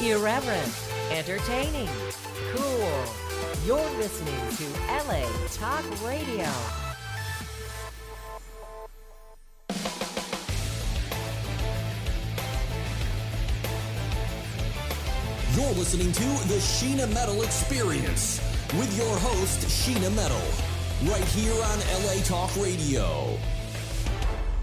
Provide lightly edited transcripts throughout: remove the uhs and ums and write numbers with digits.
Irreverent, entertaining, cool. You're listening to LA Talk Radio. You're listening to the Sheena Metal Experience with your host, Sheena Metal, right here on LA Talk Radio.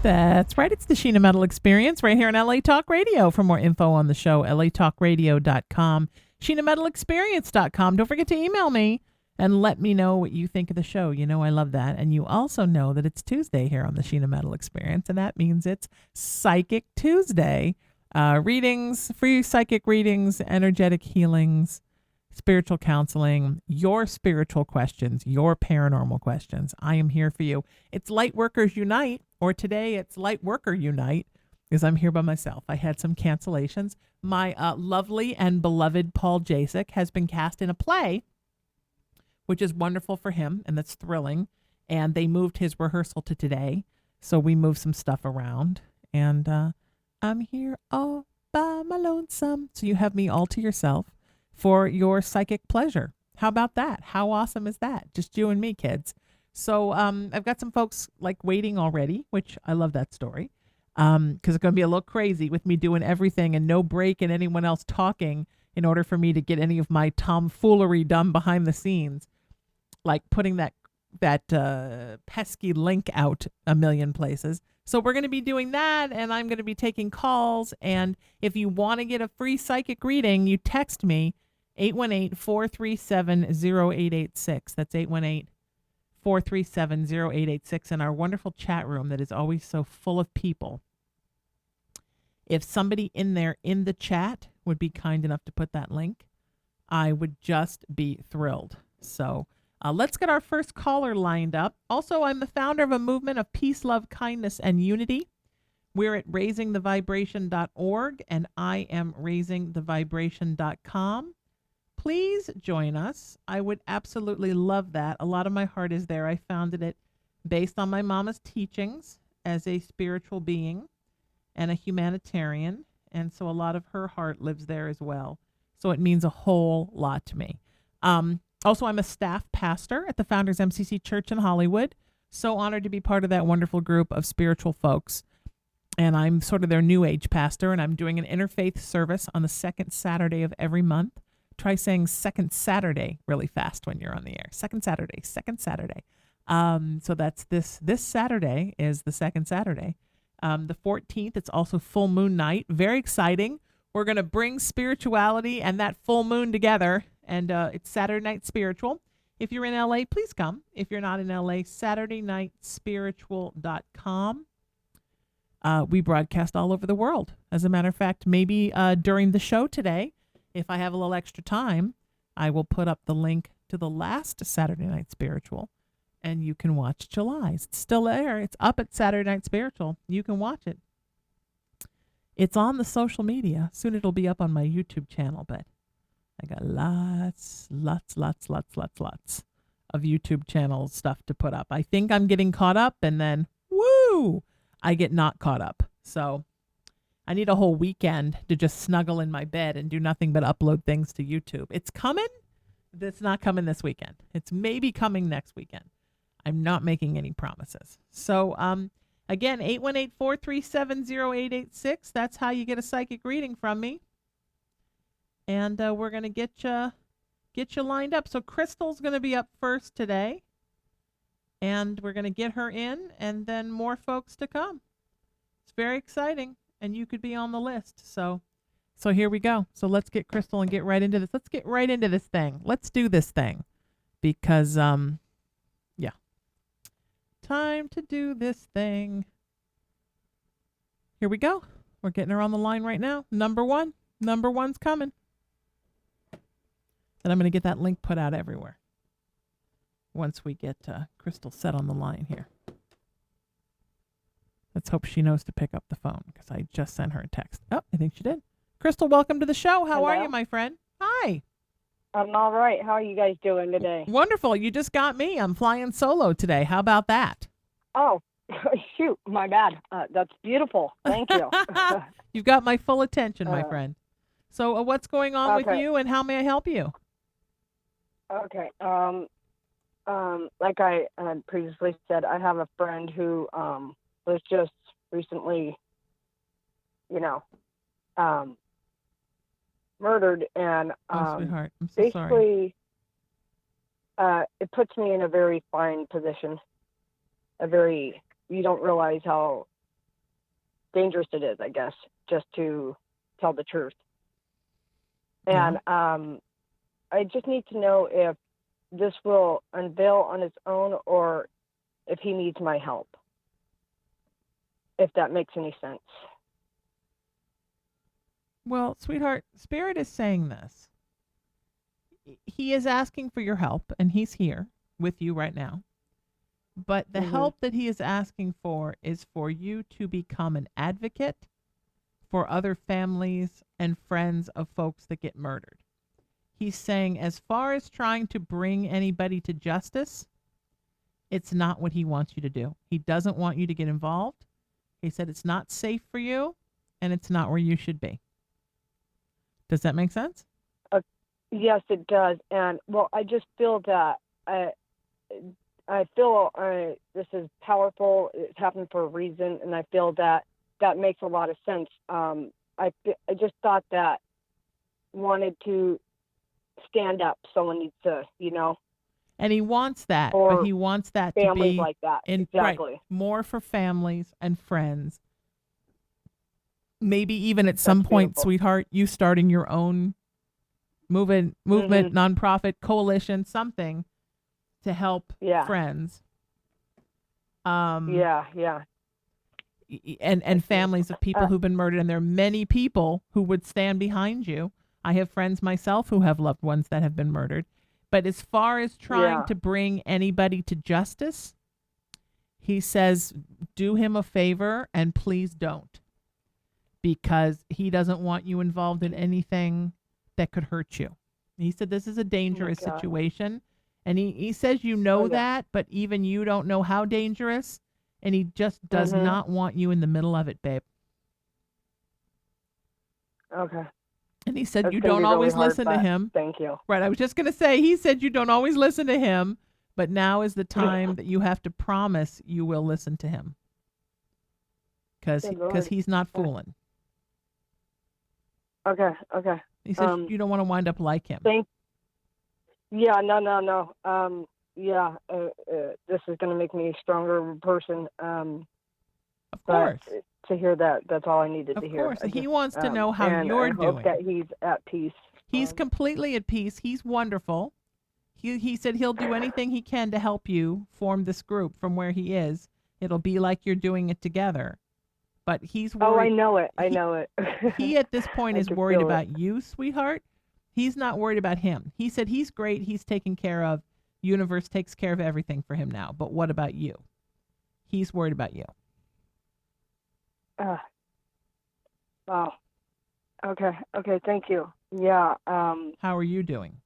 That's right. It's the Sheena Metal Experience right here on LA Talk Radio. For more info on the show, latalkradio.com, SheenaMetalExperience.com. Don't forget to email me and let me know what you think of the show. You know I love that. And you also know that it's Tuesday here on the Sheena Metal Experience, and that means it's Psychic Tuesday. Readings, free psychic readings, energetic healings, spiritual counseling, your spiritual questions, your paranormal questions. I am here for you. It's Lightworkers Unite, or today it's Lightworker Unite, because I'm here by myself. I had some cancellations. My lovely and beloved Paul Jasek has been cast in a play, which is wonderful for him, and that's thrilling. And they moved his rehearsal to today, so we moved some stuff around. And I'm here all by my lonesome. So you have me all to yourself for your psychic pleasure. How about that? How awesome is that? Just you and me, kids. So I've got some folks like waiting already, which I love that story, because it's going to be a little crazy with me doing everything and no break and anyone else talking in order for me to get any of my tomfoolery done behind the scenes, like putting that pesky link out a million places. So we're going to be doing that, and I'm going to be taking calls. And if you want to get a free psychic reading, you text me, 818-437-0886. That's 818-437-0886 in our wonderful chat room that is always so full of people. If somebody in there in the chat would be kind enough to put that link, I would just be thrilled. So let's get our first caller lined up. Also, I'm the founder of a movement of peace, love, kindness, and unity. We're at raisingthevibration.org, and I am raisingthevibration.com. Please join us. I would absolutely love that. A lot of my heart is there. I founded it based on my mama's teachings as a spiritual being and a humanitarian, and so a lot of her heart lives there as well. So it means a whole lot to me. Also, I'm a staff pastor at the Founders MCC Church in Hollywood. So honored to be part of that wonderful group of spiritual folks. And I'm sort of their new age pastor, and I'm doing an interfaith service on the second Saturday of every month. Try saying second Saturday really fast when you're on the air. Second Saturday. So that's this Saturday is the second Saturday. The 14th, it's also full moon night. Very exciting. We're going to bring spirituality and that full moon together. And it's Saturday Night Spiritual. If you're in LA, please come. If you're not in LA, SaturdayNightSpiritual.com. We broadcast all over the world. As a matter of fact, maybe during the show today, if I have a little extra time, I will put up the link to the last Saturday Night Spiritual, and you can watch July's. It's still there. It's up at Saturday Night Spiritual. You can watch it. It's on the social media. Soon it'll be up on my YouTube channel, but I got lots of YouTube channel stuff to put up. I think I'm getting caught up, and then, woo, I get not caught up. So I need a whole weekend to just snuggle in my bed and do nothing but upload things to YouTube. It's coming. It's not coming this weekend. It's maybe coming next weekend. I'm not making any promises. So, again, 818-437-0886. That's how you get a psychic reading from me. And we're going to get you lined up. So Crystal's going to be up first today. And we're going to get her in, and then more folks to come. It's very exciting, and you could be on the list. So here we go. So let's get Crystal and get right into this. Let's get right into this thing. Let's do this thing. Because, yeah. Time to do this thing. Here we go. We're getting her on the line right now. Number one's coming. And I'm going to get that link put out everywhere once we get Crystal set on the line here. Let's hope she knows to pick up the phone, because I just sent her a text. Oh, I think she did. Crystal, welcome to the show. How are you, my friend? Hi. I'm all right. How are you guys doing today? Wonderful. You just got me. I'm flying solo today. How about that? Oh, shoot. My bad. That's beautiful. Thank you. You've got my full attention, my friend. So what's going on with Okay. you, and how may I help you? Okay. Like I had previously said, I have a friend who was just recently, you know, um, murdered, and Oh, sweetheart, I'm so sorry. basically, it puts me in a very fine position. You don't realize how dangerous it is, I guess, just to tell the truth. Yeah. And I just need to know if this will unveil on its own or if he needs my help, if that makes any sense. Well, sweetheart, Spirit is saying this. He is asking for your help, and he's here with you right now. But the Mhm. help that he is asking for is for you to become an advocate for other families and friends of folks that get murdered. He's saying, as far as trying to bring anybody to justice, it's not what he wants you to do. He doesn't want you to get involved. He said it's not safe for you, and it's not where you should be. Does that make sense? Yes, it does. And well, I just feel that I feel this is powerful. It's happened for a reason, and I feel that that makes a lot of sense. I just thought that wanted to stand up. Someone needs to, And he wants that, but or he wants that to families be like that. in right, Exactly. more for families and friends. Maybe even at some That's point, beautiful. sweetheart, you starting your own movement, nonprofit, coalition, something to help Yeah. friends. Yeah. And That's families of people Uh, who've been murdered, and there are many people who would stand behind you. I have friends myself who have loved ones that have been murdered. But as far as trying Yeah. to bring anybody to justice, he says, do him a favor and please don't, because he doesn't want you involved in anything that could hurt you. He said this is a dangerous God. situation. And he says you know Oh, yeah. that, but even you don't know how dangerous. And he just does Mhm. not want you in the middle of it, babe. Okay. And he said That's you gonna don't be really always hard, listen to but him. thank you. Right, I was just going to say, he said you don't always listen to him, but now is the time that you have to promise you will listen to him. Good Lord. He's not fooling. Okay. He says you don't want to wind up like him. Yeah, no. Yeah, this is going to make me a stronger person. Of course. But to hear that, that's all I needed to hear. Of course. He wants to know how and you're I doing. hope that he's at peace. He's completely at peace. He's wonderful. He said he'll do anything he can to help you form this group from where he is. It'll be like you're doing it together. But he's worried. Oh, I know it. I know it. He at this point I is can worried feel it. about you, sweetheart. He's not worried about him. He said he's great. He's taken care of. Universe takes care of everything for him now. But what about you? He's worried about you. Wow. Okay. Thank you. Yeah. How are you doing?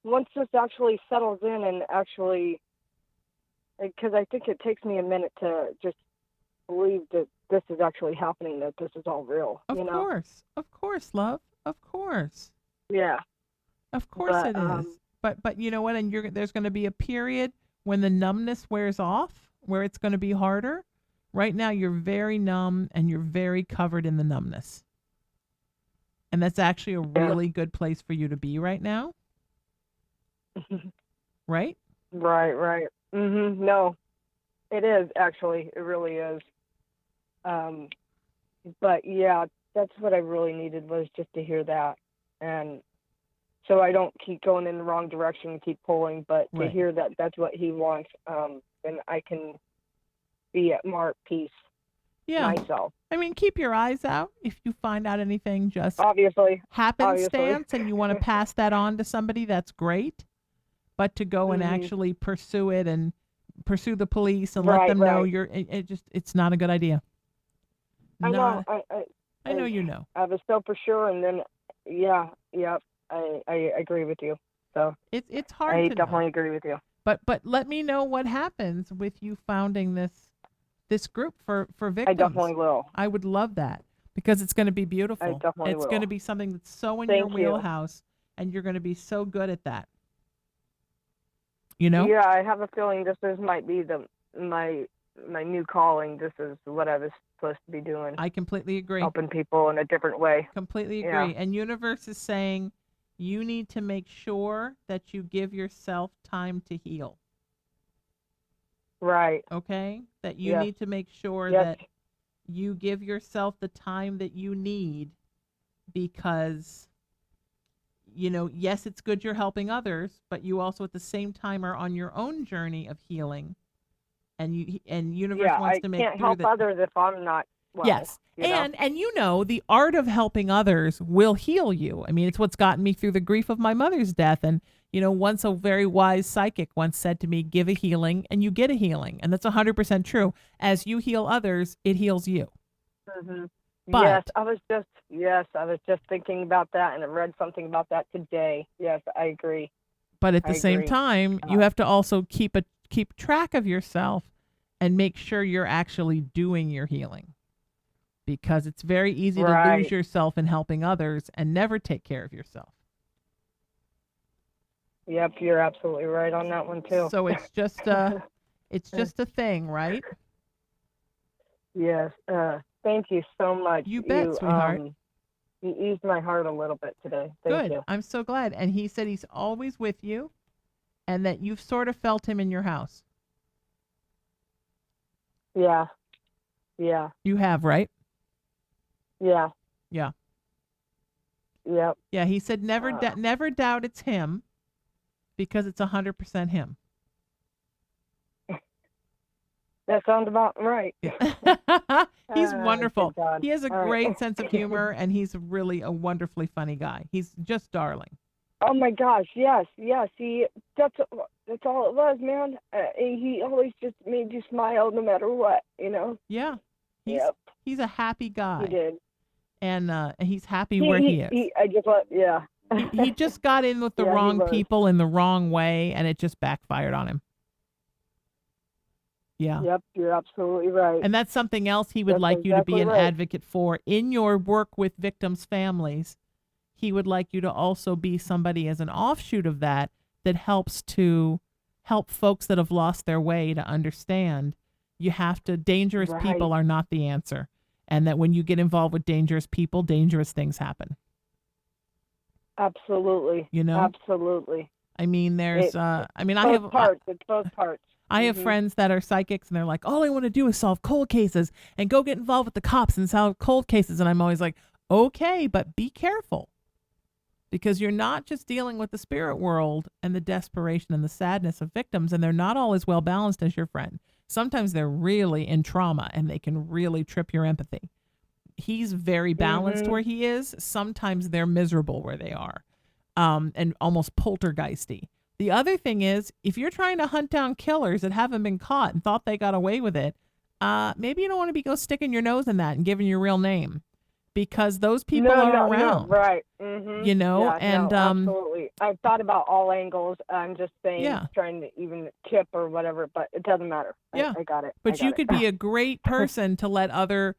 Once this actually settles in and actually, because I think it takes me a minute to just believe that this is actually happening, that this is all real. Of course, love. Of course. Yeah. Of course But, it is. But you know what? And there's going to be a period when the numbness wears off, where it's going to be harder. Right now, you're very numb and you're very covered in the numbness. And that's actually a really good place for you to be right now. Right? Right. No, it is actually. It really is. But yeah, that's what I really needed, was just to hear that, and so I don't keep going in the wrong direction and keep pulling. But to Right. hear that that's what he wants, then I can be at more at peace myself. I mean, keep your eyes out. If you find out anything just Obviously. happenstance and you want to pass that on to somebody, that's great. But to go and actually pursue it and pursue the police and let them know it's not a good idea. I know. I know you know. I was so for sure, and then I agree with you. So it's hard I to definitely know. agree with you. But let me know what happens with you founding this group for victims. I definitely will. I would love that. because it's going to be beautiful. I definitely It's will. going to be something that's so in Thank your you. wheelhouse, and you're going to be so good at that. You know? Yeah, I have a feeling might be my new calling. This is what I was supposed to be doing. I completely agree. Helping people in a different way. Completely Yeah. agree. And universe is saying you need to make sure that you give yourself time to heal. Right. Okay? That you Yes. need to make sure Yes. that you give yourself the time that you need, because yes, it's good you're helping others, but you also at the same time are on your own journey of healing, and universe Yeah, wants I to make can't sure help that others if I'm not well. yes. And the art of helping others will heal you. I mean, it's what's gotten me through the grief of my mother's death. And once a very wise psychic once said to me, give a healing and you get a healing. And that's 100% true. As you heal others, it heals you. Mm-hmm. But yes, I was just thinking about that, and I read something about that today. Yes, I agree. But at the I same agree. time, you have to also keep track of yourself and make sure you're actually doing your healing, because it's very easy to Right. lose yourself in helping others and never take care of yourself. Yep, you're absolutely right on that one too. So it's just a thing, right? Yes. Thank you so much. You bet, sweetheart. You eased my heart a little bit today. Thank Good. you. I'm so glad. And he said he's always with you, and that you've sort of felt him in your house. Yeah. Yeah. You have, right? Yeah. Yeah. Yep. Yeah, he said never doubt it's him, because it's 100% him. That sounds about right. He's wonderful. good God. He has a All great right. sense of humor, and he's really a wonderfully funny guy. He's just darling. Oh my gosh, yes. That's all it was, man. He always just made you smile no matter what, Yeah. Yep. He's a happy guy. He did. And he's happy where he is. He just got in with the Yeah, he wrong was. people in the wrong way, and it just backfired on him. Yeah. Yep, you're absolutely right. And that's something else he would That's like you to be exactly an right. advocate for in your work with victims' families. He would like you to also be somebody as an offshoot of that helps to help folks that have lost their way to understand dangerous Right. people are not the answer. And that when you get involved with dangerous people, dangerous things happen. Absolutely. Absolutely. I mean, It's I both parts. It's both parts. I have friends that are psychics, and they're like, all I want to do is solve cold cases and go get involved with the cops and solve cold cases. And I'm always like, okay, but be careful, because you're not just dealing with the spirit world and the desperation and the sadness of victims, and they're not all as well balanced as your friend. Sometimes they're really in trauma, and they can really trip your empathy. He's very balanced where he is. Sometimes they're miserable where they are, and almost poltergeisty. The other thing is, if you're trying to hunt down killers that haven't been caught and thought they got away with it, maybe you don't want to go sticking your nose in that and giving your real name, because those people are around. No, right. Mm-hmm. Yeah, and absolutely. I've thought about all angles. I'm just saying, Yeah. trying to even tip or whatever, but it doesn't matter. Yeah. I got it. But you could be a great person to let other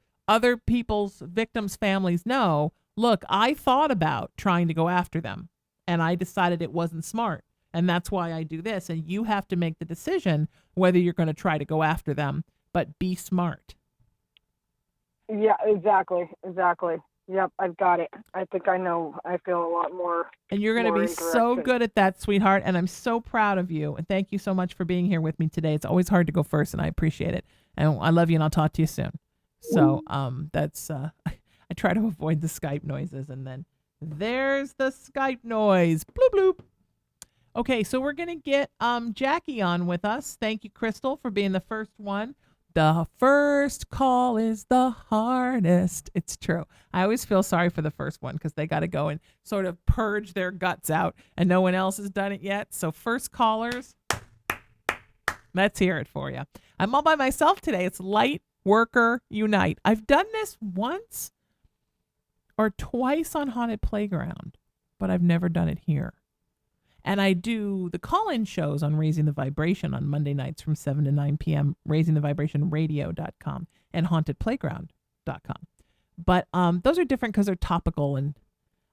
people's victims' families know, look, I thought about trying to go after them, and I decided it wasn't smart. And that's why I do this. And you have to make the decision whether you're going to try to go after them, but be smart. Yeah, exactly. Yep, I've got it. I think I know. I feel a lot more. And you're going to be so good at that, sweetheart. And I'm so proud of you. And thank you so much for being here with me today. It's always hard to go first, and I appreciate it. And I love you, and I'll talk to you soon. So that's I try to avoid the Skype noises, and then there's the Skype noise. Bloop bloop. Okay, so we're going to get Jackie on with us. Thank you, Crystal, for being the first one. The first call is the hardest. It's true. I always feel sorry for the first one, because they got to go and sort of purge their guts out, and no one else has done it yet. So first callers, let's hear it for you. I'm all by myself today. It's Light Worker Unite. I've done this once or twice on Haunted Playground, but I've never done it here. And I do the call-in shows on Raising the Vibration on Monday nights from 7 to 9 p.m., raisingthevibrationradio.com and hauntedplayground.com. But those are different because they're topical, and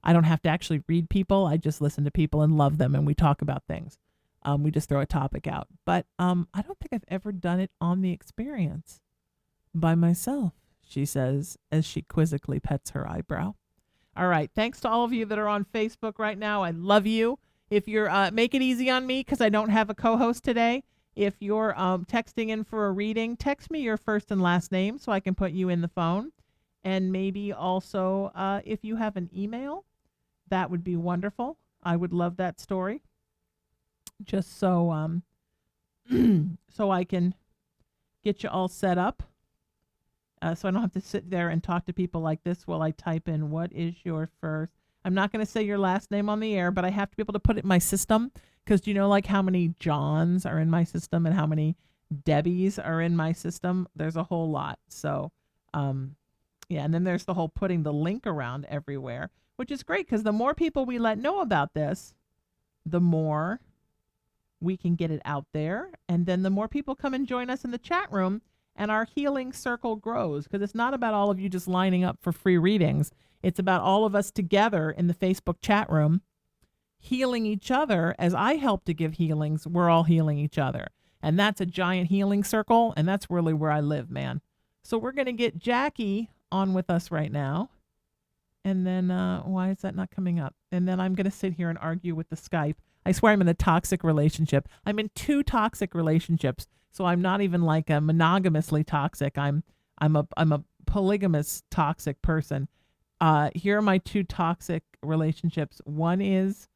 I don't have to actually read people. I just listen to people and love them, and we talk about things. We just throw a topic out. But I don't think I've ever done it on the experience by myself, she says as she quizzically pets her eyebrow. All right. Thanks to all of you that are on Facebook right now. I love you. If you're make it easy on me because I don't have a co-host today. If you're texting in for a reading, text me your first and last name so I can put you in the phone. And maybe also if you have an email, that would be wonderful. I would love that story. Just so so I can get you all set up. So I don't have to sit there and talk to people like this while I type in what is your first. I'm not going to say your last name on the air, but I have to be able to put it in my system because do you know like how many Johns are in my system and how many Debbies are in my system? There's a whole lot. So, yeah, and then there's the whole putting the link around everywhere, which is great because the more people we let know about this, the more we can get it out there. And then the more people come and join us in the chat room, and our healing circle grows because it's not about all of you just lining up for free readings. It's about all of us together in the Facebook chat room healing each other. As I help to give healings, we're all healing each other. And that's a giant healing circle, and that's really where I live, man. So we're going to get Jackie on with us right now. And then why is that not coming up? And then I'm going to sit here and argue with the Skype. I swear I'm in a toxic relationship. I'm in 2 toxic relationships. So I'm not even like a monogamously toxic. I'm a polygamous toxic person. Here are my 2 toxic relationships. One is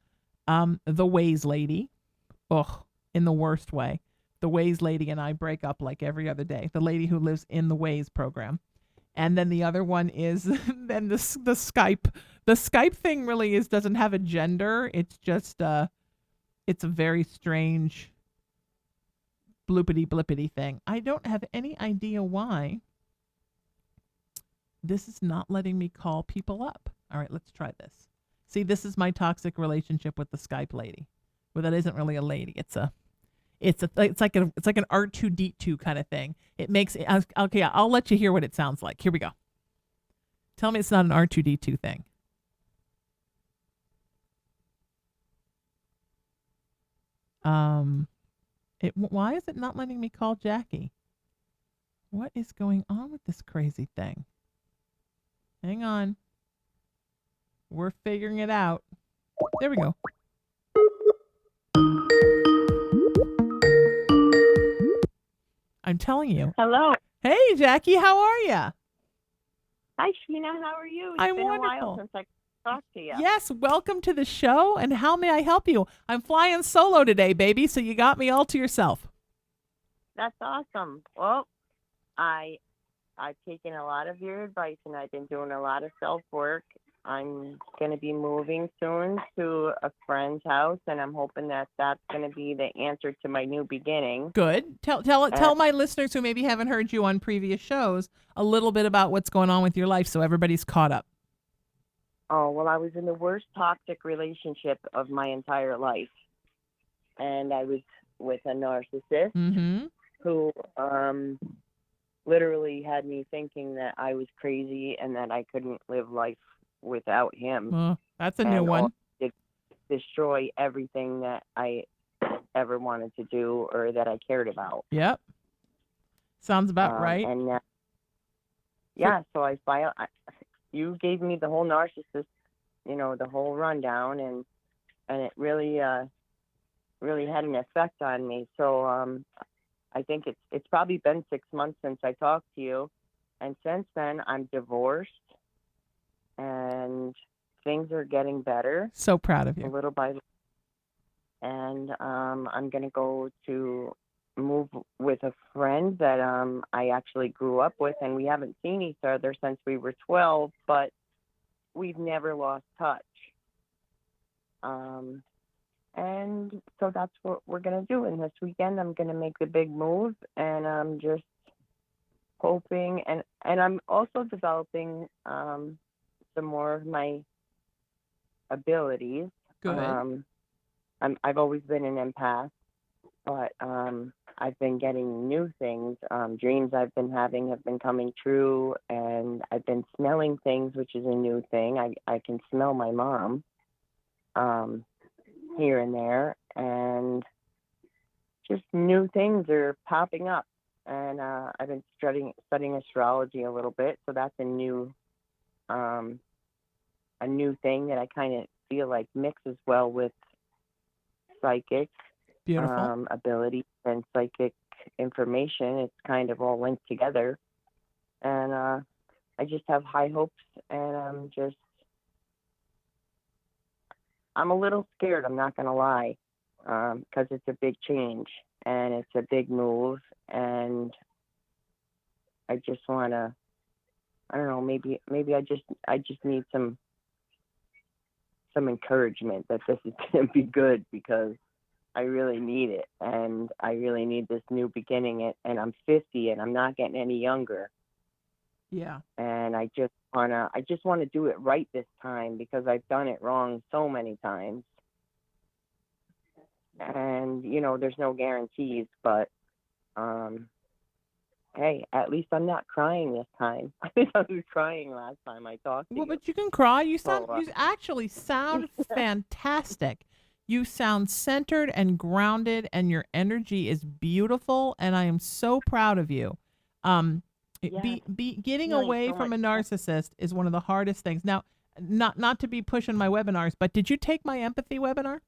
the Ways lady. Ugh, in the worst way. The Ways lady and I break up like every other day. The lady who lives in the Ways program. And then the other one is then the Skype. The Skype thing really doesn't have a gender. It's just it's a very strange bloopity blippity thing. I don't have any idea why this is not letting me call people up. All right, let's try this. See, this is my toxic relationship with the Skype lady. Well, that isn't really a lady. It's like an R2D2 kind of thing. It makes it okay. I'll let you hear what it sounds like. Here we go. Tell me it's not an R2D2 thing. Why is it not letting me call Jackie? What is going on with this crazy thing? Hang on. We're figuring it out. There we go. I'm telling you. Hello. Hey, Jackie, how are you? Hi, Sheena. How are you? It's I'm been wonderful. a while since I talked to you. Yes, welcome to the show. And how may I help you? I'm flying solo today, baby, so you got me all to yourself. That's awesome. Well, I've taken a lot of your advice, and I've been doing a lot of self-work. I'm going to be moving soon to a friend's house, and I'm hoping that that's going to be the answer to my new beginning. Good. Tell my listeners who maybe haven't heard you on previous shows a little bit about what's going on with your life so everybody's caught up. Oh, well, I was in the worst toxic relationship of my entire life, and I was with a narcissist who literally had me thinking that I was crazy and that I couldn't live life without him. That's a new one. It destroy everything that I ever wanted to do or that I cared about. Yep. Sounds about right. And so you gave me the whole narcissist, the whole rundown, and it really really had an effect on me. So I think it's probably been 6 months since I talked to you, and since then I'm divorced, and things are getting better. So proud of you. A little by little. And I'm going to go to move with a friend that I actually grew up with, and we haven't seen each other since we were 12, but we've never lost touch. And so that's what we're going to do. And this weekend I'm going to make the big move, and I'm just hoping, and I'm also developing some more of my abilities. Good. I've always been an empath, but I've been getting new things. Dreams I've been having have been coming true, and I've I've been smelling things, which is a new thing. I can smell my mom here and there, and just new things are popping up. And I've been studying astrology a little bit, so that's a new thing that I kind of feel like mixes well with psychic Beautiful. ability and psychic information. It's kind of all linked together, and I just have high hopes, and I'm a little scared. I'm not gonna lie, because it's a big change and it's a big move, and I just wanna, I don't know, maybe I just need some encouragement that this is gonna be good, because I really need it, and I really need this new beginning. And I'm 50, and I'm not getting any younger. Yeah. And I just wanna do it right this time, because I've done it wrong so many times. And there's no guarantees, but hey, at least I'm not crying this time. I think I was crying last time I talked to Well, you. but you can cry. You So, actually sound fantastic. You sound centered and grounded, and your energy is beautiful, and I am so proud of you. Yeah, Getting feeling away so from a much. narcissist is one of the hardest things. Now, not to be pushing my webinars, but did you take my empathy webinar?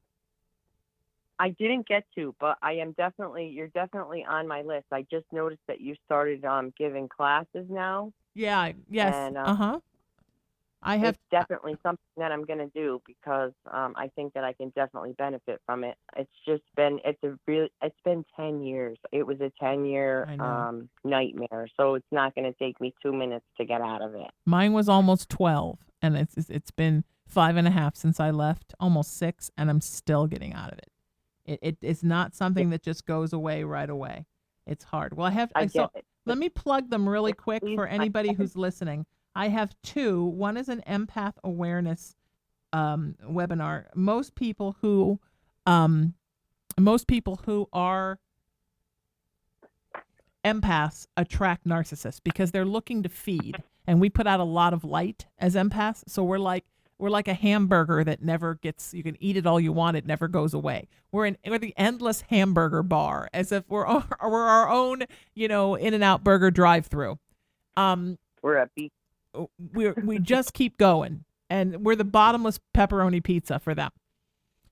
I didn't get to, but you're definitely on my list. I just noticed that you started giving classes now, Yeah. Yes. and I have. it's definitely something that I'm going to do, because I think that I can definitely benefit from it. It's been 10 years. It was a 10-year I know. nightmare, so it's not going to take me 2 minutes to get out of it. Mine was almost 12, and it's been 5.5 since I left, almost 6, and I'm still getting out of it. It's not something that just goes away right away. It's hard. Well, I so get it. let me plug them really It quick leaves for my anybody head. who's listening. I have 2. One is an empath awareness webinar. Most people who are empaths attract narcissists because they're looking to feed, and we put out a lot of light as empaths. So we're like a hamburger that never gets. You can eat it all you want; it never goes away. We're the endless hamburger bar, as if we're our own, In-N-Out burger drive-through. We're at beach. We just keep going, and we're the bottomless pepperoni pizza for them.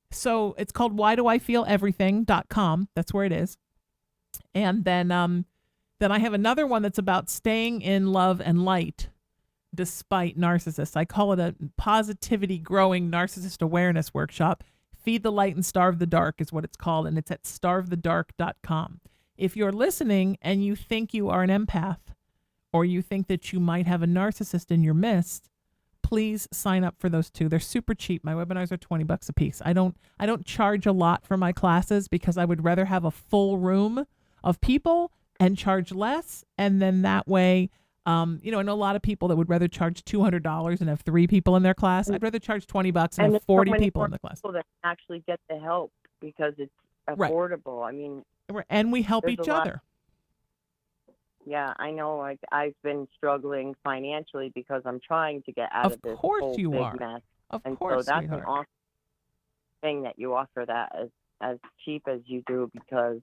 So it's called whydoifeeleverything.com. That's where it is. And then I have another one that's about staying in love and light despite narcissists. I call it a positivity growing narcissist awareness workshop. Feed the light and starve the dark is what it's called, and it's at starvethedark.com. If you're listening and you think you are an empath, or you think that you might have a narcissist in your midst, please sign up for those 2. They're super cheap. My webinars are $20 a piece. I don't charge a lot for my classes, because I would rather have a full room of people and charge less. And then that way, I know a lot of people that would rather charge $200 and have 3 people in their class. I'd rather charge $20 and And have there's 40 so many people more in the class. people that actually get the help, because it's Right. affordable. I mean, And we help there's a each lot. other. Yeah, I know. Like, I've been struggling financially because I'm trying to get out Of of this course whole you big are. mess. Of And course, so that's sweetheart. an awesome thing that you offer that as cheap as you do, because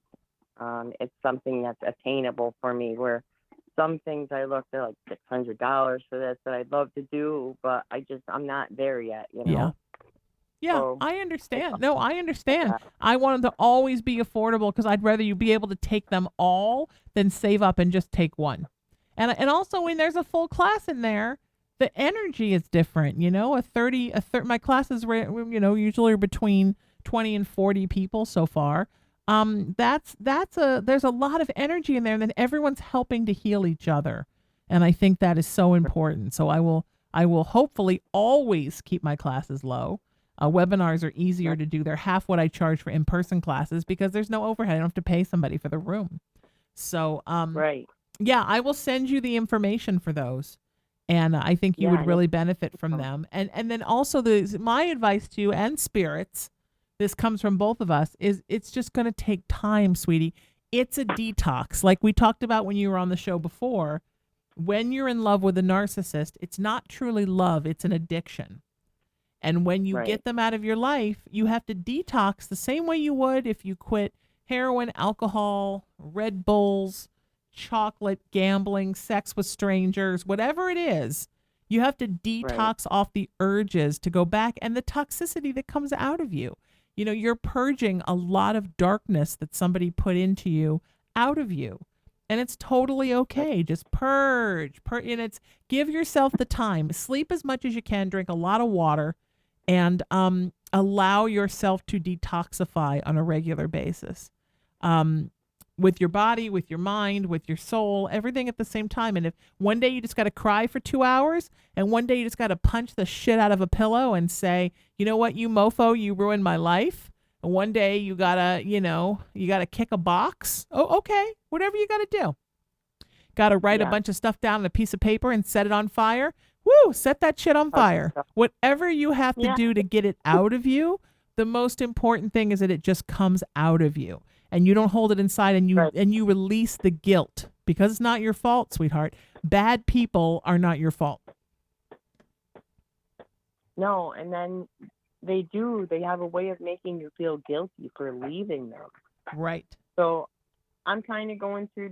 it's something that's attainable for me. Where some things I looked at, like $600 for this, that I'd love to do, but I'm not there yet. Yeah. Yeah, So I understand. No, I understand. that. I want them to always be affordable, because I'd rather you be able to take them all than save up and just take one. And also, when there's a full class in there, the energy is different. My classes, usually are between 20 and 40 people so far. There's a lot of energy in there, and then everyone's helping to heal each other, and I think that is so important. So I will hopefully always keep my classes low. Webinars are easier to do. They're half what I charge for in-person classes, because there's no overhead. I don't have to pay somebody for the room. So, Right. yeah, I will send you the information for those. And I think you Yeah, would and really benefit from them. And then also, my advice to you and spirits, this comes from both of us, is it's just going to take time, sweetie. It's a detox. Like we talked about when you were on the show before, when you're in love with a narcissist, it's not truly love, it's an addiction. And when you Right. get them out of your life, you have to detox the same way you would if you quit heroin, alcohol, Red Bulls, chocolate, gambling, sex with strangers, whatever it is. You have to detox off the urges to go back and the toxicity that comes out of you. You know, you're purging a lot of darkness that somebody put into you out of you. And it's totally okay. Just purge. And it's give yourself the time. Sleep as much as you can. Drink a lot of water, and allow yourself to detoxify on a regular basis, with your body, with your mind, with your soul, everything at the same time. And if one day you just got to cry for 2 hours, and one day you just got to punch the shit out of a pillow and say, you know what, you mofo, you ruined my life. And one day you gotta kick a box. Oh, okay, whatever you gotta do. Gotta write a bunch of stuff down on a piece of paper and set it on fire. Woo, set that shit on fire. Whatever you have to do to get it out of you, the most important thing is that it just comes out of you. And you don't hold it inside, and you release the guilt, because it's not your fault, sweetheart. Bad people are not your fault. No, and then they have a way of making you feel guilty for leaving them. Right. So I'm kind of going through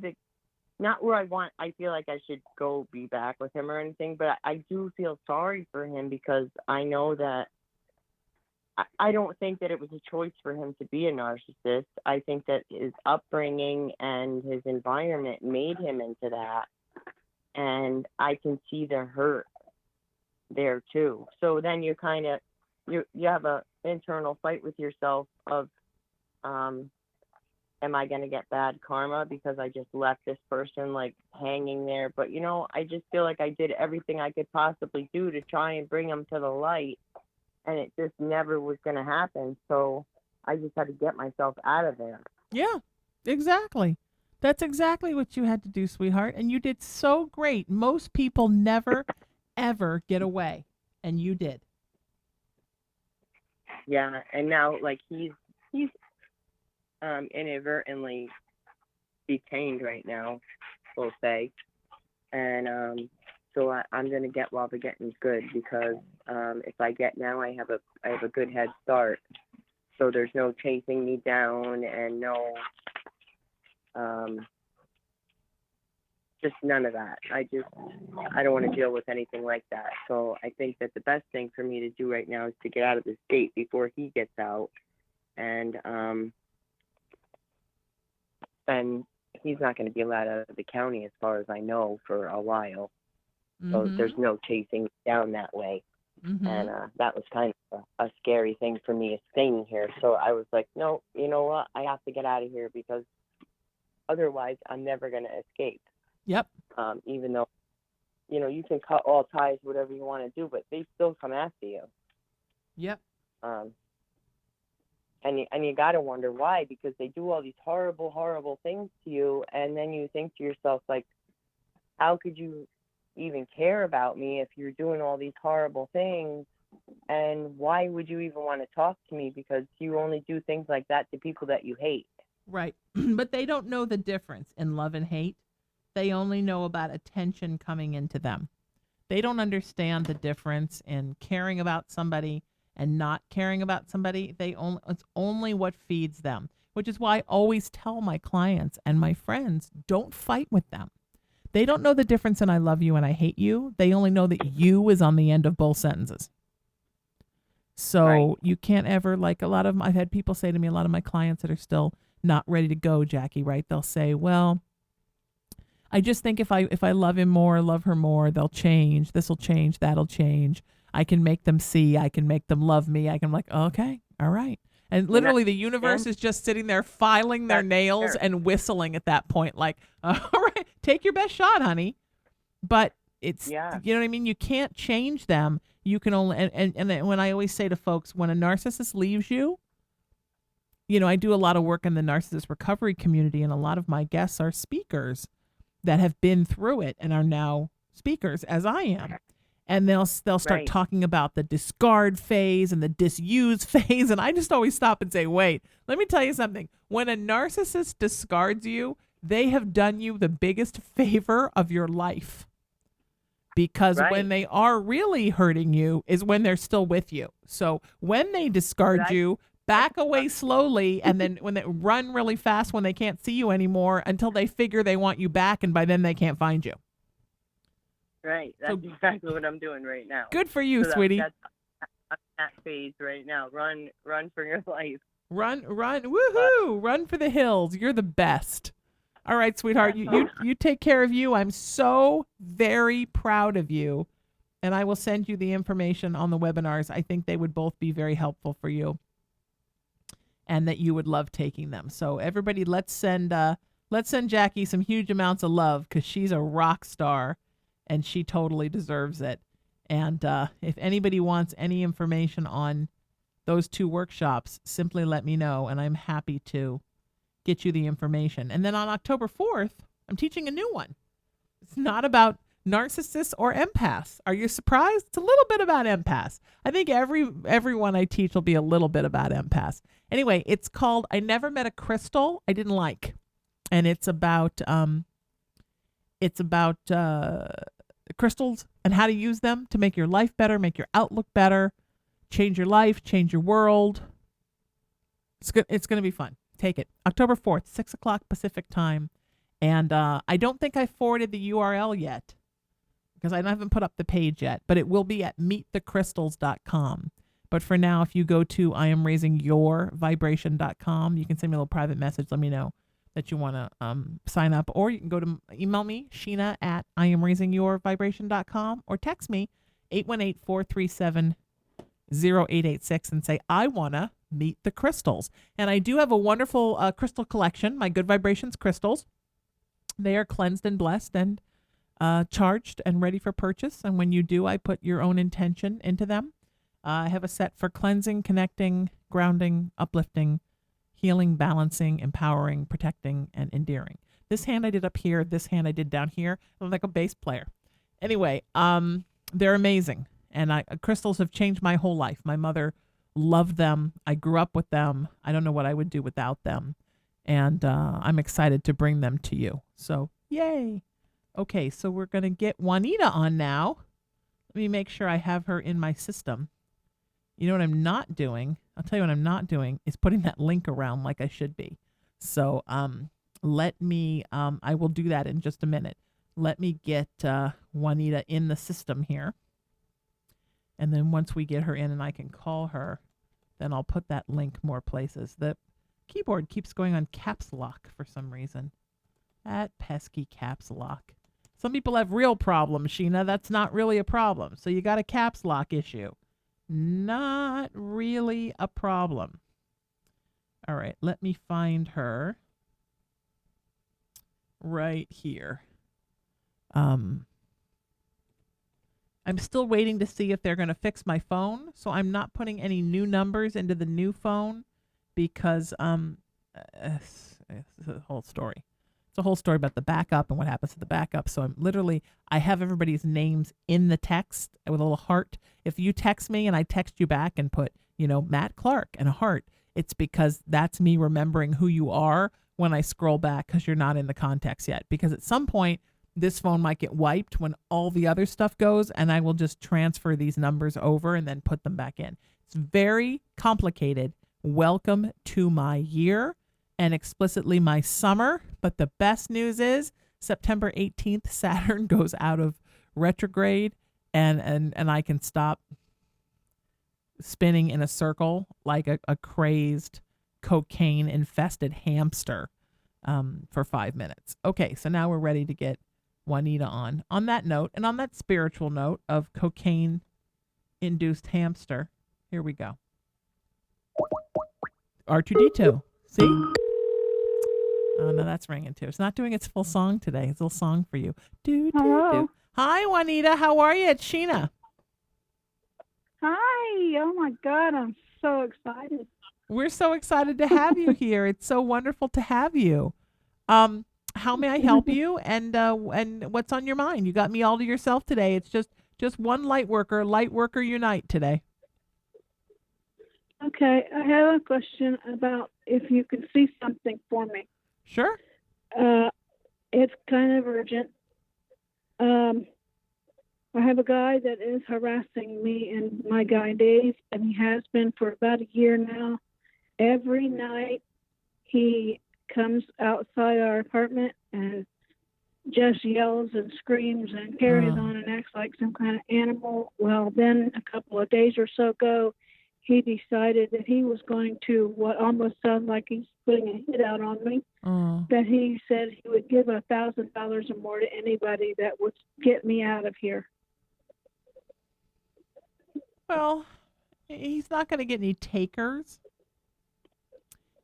not where I feel like I should go be back with him or anything, but I do feel sorry for him, because I know that I don't think that it was a choice for him to be a narcissist. I think that his upbringing and his environment made him into that. And I can see the hurt there too. So then you kind of, you have a internal fight with yourself of, am I going to get bad karma because I just left this person like hanging there? But, I just feel like I did everything I could possibly do to try and bring him to the light, and it just never was going to happen. So I just had to get myself out of there. Yeah, exactly. That's exactly what you had to do, sweetheart. And you did so great. Most people never, ever get away. And you did. Yeah, and now like he's inadvertently detained right now, we'll say, and so I'm gonna get while the getting's good, because if I get now, I have a good head start. So there's no chasing me down, and no, just none of that. I don't want to deal with anything like that. So I think that the best thing for me to do right now is to get out of the state before he gets out. And he's not going to be allowed out of the county, as far as I know, for a while. Mm-hmm. So there's no chasing down that way. Mm-hmm. And that was kind of a scary thing for me, staying here. So I was like, no, you know what? I have to get out of here, because otherwise I'm never going to escape. Yep. Even though, you can cut all ties, whatever you want to do, but they still come after you. Yep. And you got to wonder why, because they do all these horrible, horrible things to you. And then you think to yourself, like, how could you even care about me if you're doing all these horrible things? And why would you even want to talk to me? Because you only do things like that to people that you hate. Right. But they don't know the difference in love and hate. They only know about attention coming into them. They don't understand the difference in caring about somebody and not caring about somebody. It's only what feeds them, which is why I always tell my clients and my friends, don't fight with them. They don't know the difference in I love you and I hate you. They only know that you is on the end of both sentences. So You can't ever, like I've had people say to me, a lot of my clients that are still not ready to go, Jackie, right? They'll say, well, I just think if I love him more, love her more, they'll change. This will change. That'll change. I can make them see. I can make them love me. I can okay, all right. And literally the universe is just sitting there filing their nails and whistling at that point, like, all right, take your best shot, honey. But it's, you know what I mean? You can't change them. You can only, and when I always say to folks, when a narcissist leaves you, I do a lot of work in the narcissist recovery community, and a lot of my guests are speakers that have been through it and are now speakers, as I am. And they'll start talking about the discard phase and the disuse phase. And I just always stop and say, wait, let me tell you something. When a narcissist discards you, they have done you the biggest favor of your life. because Right. when they are really hurting you is when they're still with you. So when they discard Right. you, back away slowly, and then when they run really fast when they can't see you anymore until they figure they want you back, and by then they can't find you. Right. That's So- exactly what I'm doing right now. Good for you, So sweetie. I'm that phase right now. Run for your life. Run, woohoo! Run for the hills. You're the best. All right, sweetheart. You take care of you. I'm so very proud of you. And I will send you the information on the webinars. I think they would both be very helpful for you, and that you would love taking them. So everybody, let's send Jackie some huge amounts of love, because she's a rock star and she totally deserves it. And if anybody wants any information on those 2 workshops, simply let me know, and I'm happy to get you the information. And then on October 4th, I'm teaching a new one. It's not about narcissists or empaths. Are you surprised? It's a little bit about empaths. I think everyone I teach will be a little bit about empaths. Anyway, it's called I Never Met a Crystal I Didn't Like. And it's about crystals and how to use them to make your life better, make your outlook better, change your life, change your world. It's going to be fun. Take it. October 4th, 6 o'clock Pacific time. And I don't think I forwarded the URL yet, because I haven't put up the page yet, but it will be at meetthecrystals.com. But for now, if you go to IamRaisingYourVibration.com, you can send me a little private message. Let me know that you want to sign up. Or you can go to email me, Sheena at IamRaisingYourVibration.com, or text me, 818-437-0886, and say, I want to meet the crystals. And I do have a wonderful crystal collection, my Good Vibrations crystals. They are cleansed and blessed and charged and ready for purchase. And when you do, I put your own intention into them. I have a set for cleansing, connecting, grounding, uplifting, healing, balancing, empowering, protecting, and endearing. This hand I did up here. This hand I did down here. I'm like a bass player. Anyway, they're amazing. And crystals have changed my whole life. My mother loved them. I grew up with them. I don't know what I would do without them. And I'm excited to bring them to you. So, yay. Okay, so we're going to get Juanita on now. Let me make sure I have her in my system. You know what I'm not doing? I'll tell you what I'm not doing is putting that link around like I should be. So let me, I will do that in just a minute. Let me get Juanita in the system here. And then once we get her in and I can call her, then I'll put that link more places. The keyboard keeps going on caps lock for some reason. That pesky caps lock. Some people have real problems, Sheena. That's not really a problem. So you got a caps lock issue. Not really a problem. All right, let me find her right here. I'm still waiting to see if they're going to fix my phone, so I'm not putting any new numbers into the new phone because it's a whole story. It's a whole story about the backup and what happens to the backup. So I have everybody's names in the text with a little heart. If you text me and I text you back and put, Matt Clark and a heart, it's because that's me remembering who you are when I scroll back, because you're not in the context yet. Because at some point, this phone might get wiped when all the other stuff goes, and I will just transfer these numbers over and then put them back in. It's very complicated. Welcome to my year and explicitly my summer. But the best news is September 18th, Saturn goes out of retrograde and I can stop spinning in a circle like a crazed cocaine-infested hamster for 5 minutes. Okay, so now we're ready to get Juanita on. On that note, and on that spiritual note of cocaine-induced hamster, here we go. R2D2. See? Oh, no, that's ringing too. It's not doing its full song today. It's a little song for you. Hello. Hi, Juanita. How are you? It's Sheena. Hi. Oh, my God. I'm so excited. We're so excited to have you here. It's so wonderful to have you. How may I help you? And what's on your mind? You got me all to yourself today. It's just one light worker unite today. Okay. I have a question about if you can see something for me. Sure. It's kind of urgent. I have a guy that is harassing me in my guy days, and he has been for about a year now. Every night he comes outside our apartment and just yells and screams and carries on and acts like some kind of animal. Well, then a couple of days or so ago, he decided that he was going to, what almost sounds like he's putting a hit out on me, that he said he would give $1,000 or more to anybody that would get me out of here. Well, he's not going to get any takers.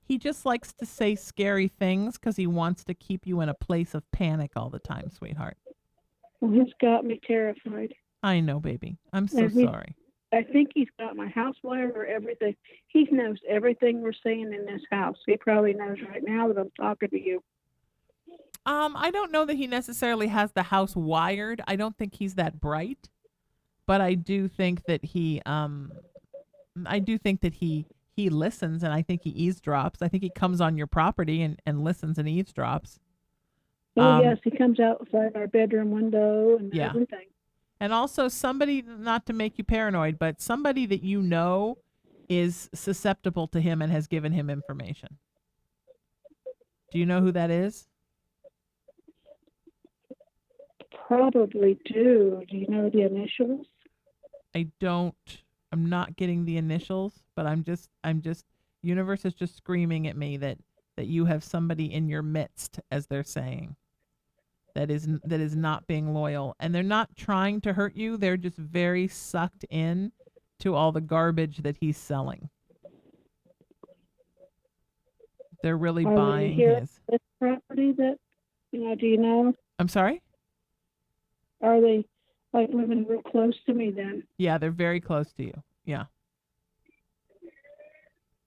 He just likes to say scary things because he wants to keep you in a place of panic all the time, sweetheart. Well, he's got me terrified. I know, baby. I'm so sorry. I think he's got my house wired or everything. He knows everything we're saying in this house. He probably knows right now that I'm talking to you. I don't know that he necessarily has the house wired. I don't think he's that bright, but I do think that he listens, and I think he eavesdrops. I think he comes on your property and listens and eavesdrops. Oh, yes, he comes outside our bedroom window and everything. And also somebody, not to make you paranoid, but somebody that you know is susceptible to him and has given him information. Do you know who that is? Probably do. Do you know the initials? I don't. I'm not getting the initials, but I'm just universe is just screaming at me that you have somebody in your midst, as they're saying, that is not being loyal, and they're not trying to hurt you. They're just very sucked in to all the garbage that he's selling. They're really buying his property. That do you know? I'm sorry? Are they like living real close to me then? Yeah, they're very close to you. Yeah.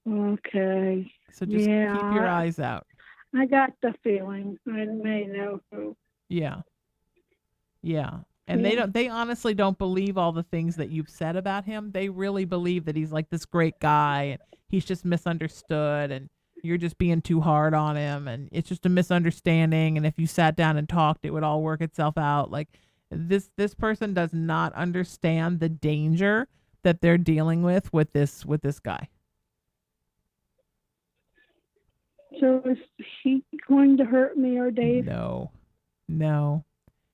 Okay. So just keep your eyes out. I got the feeling I may know who. Yeah. Yeah. And they honestly don't believe all the things that you've said about him. They really believe that he's like this great guy and he's just misunderstood and you're just being too hard on him and it's just a misunderstanding, and if you sat down and talked it would all work itself out. Like this person does not understand the danger that they're dealing with this guy. So is he going to hurt me or Dave? No.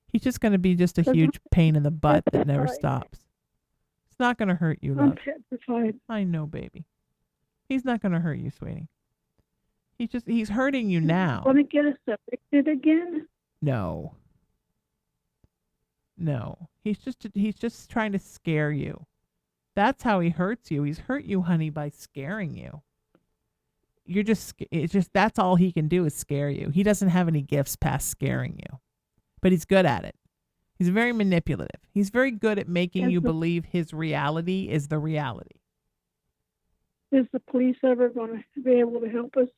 He's just going to be just a huge pain in the butt that never stops. It's not going to hurt you, love. I'm petrified. I know, baby. He's not going to hurt you, sweetie. He's hurting you now. Want to get us evicted again? No. He's just trying to scare you. That's how he hurts you. He's hurt you, honey, by scaring you. That's all he can do is scare you. He doesn't have any gifts past scaring you, but he's good at it. He's very manipulative. He's very good at making you believe his reality is the reality. Is the police ever going to be able to help us?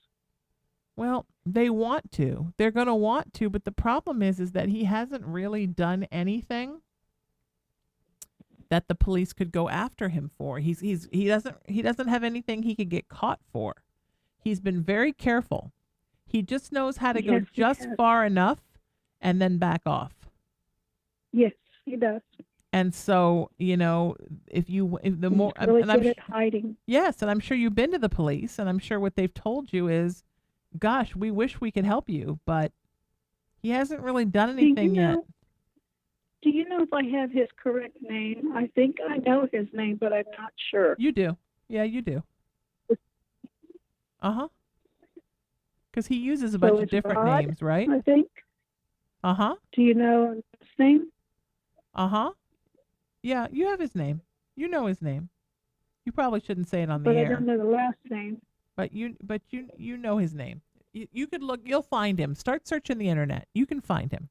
Well, they want to. They're going to want to, but the problem is that he hasn't really done anything that the police could go after him for. He doesn't have anything he could get caught for. He's been very careful. He just knows how to go just far enough and then back off. Yes, he does. And so, if the more, he's really good at hiding. Yes, and I'm sure you've been to the police, and I'm sure what they've told you is, gosh, we wish we could help you, but he hasn't really done anything yet. Do you know if I have his correct name? I think I know his name, but I'm not sure. You do. Yeah, you do. Uh-huh. Because he uses a bunch of different names, right? I think. Uh-huh. Do you know his name? Uh-huh. Yeah, you have his name. You know his name. You probably shouldn't say it on the air. But I don't know the last name. But you know his name. You could look. You'll find him. Start searching the internet. You can find him.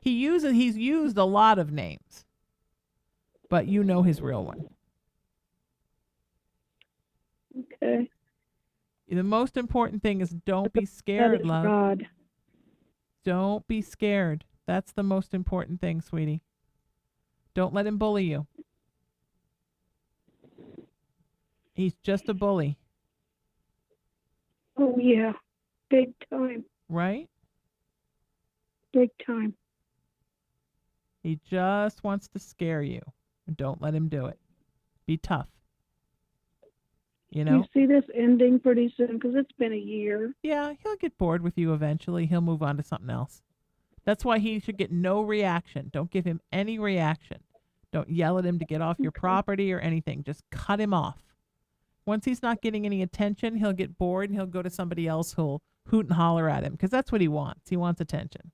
He's used a lot of names, but you know his real one. Okay. The most important thing is don't be scared, love. God. Don't be scared. That's the most important thing, sweetie. Don't let him bully you. He's just a bully. Oh, yeah. Big time. Right? Big time. He just wants to scare you. Don't let him do it. Be tough. You know? You see this ending pretty soon because it's been a year. Yeah, he'll get bored with you eventually. He'll move on to something else. That's why he should get no reaction. Don't give him any reaction. Don't yell at him to get off your property or anything. Just cut him off. Once he's not getting any attention, he'll get bored and he'll go to somebody else who'll hoot and holler at him because that's what he wants. He wants attention.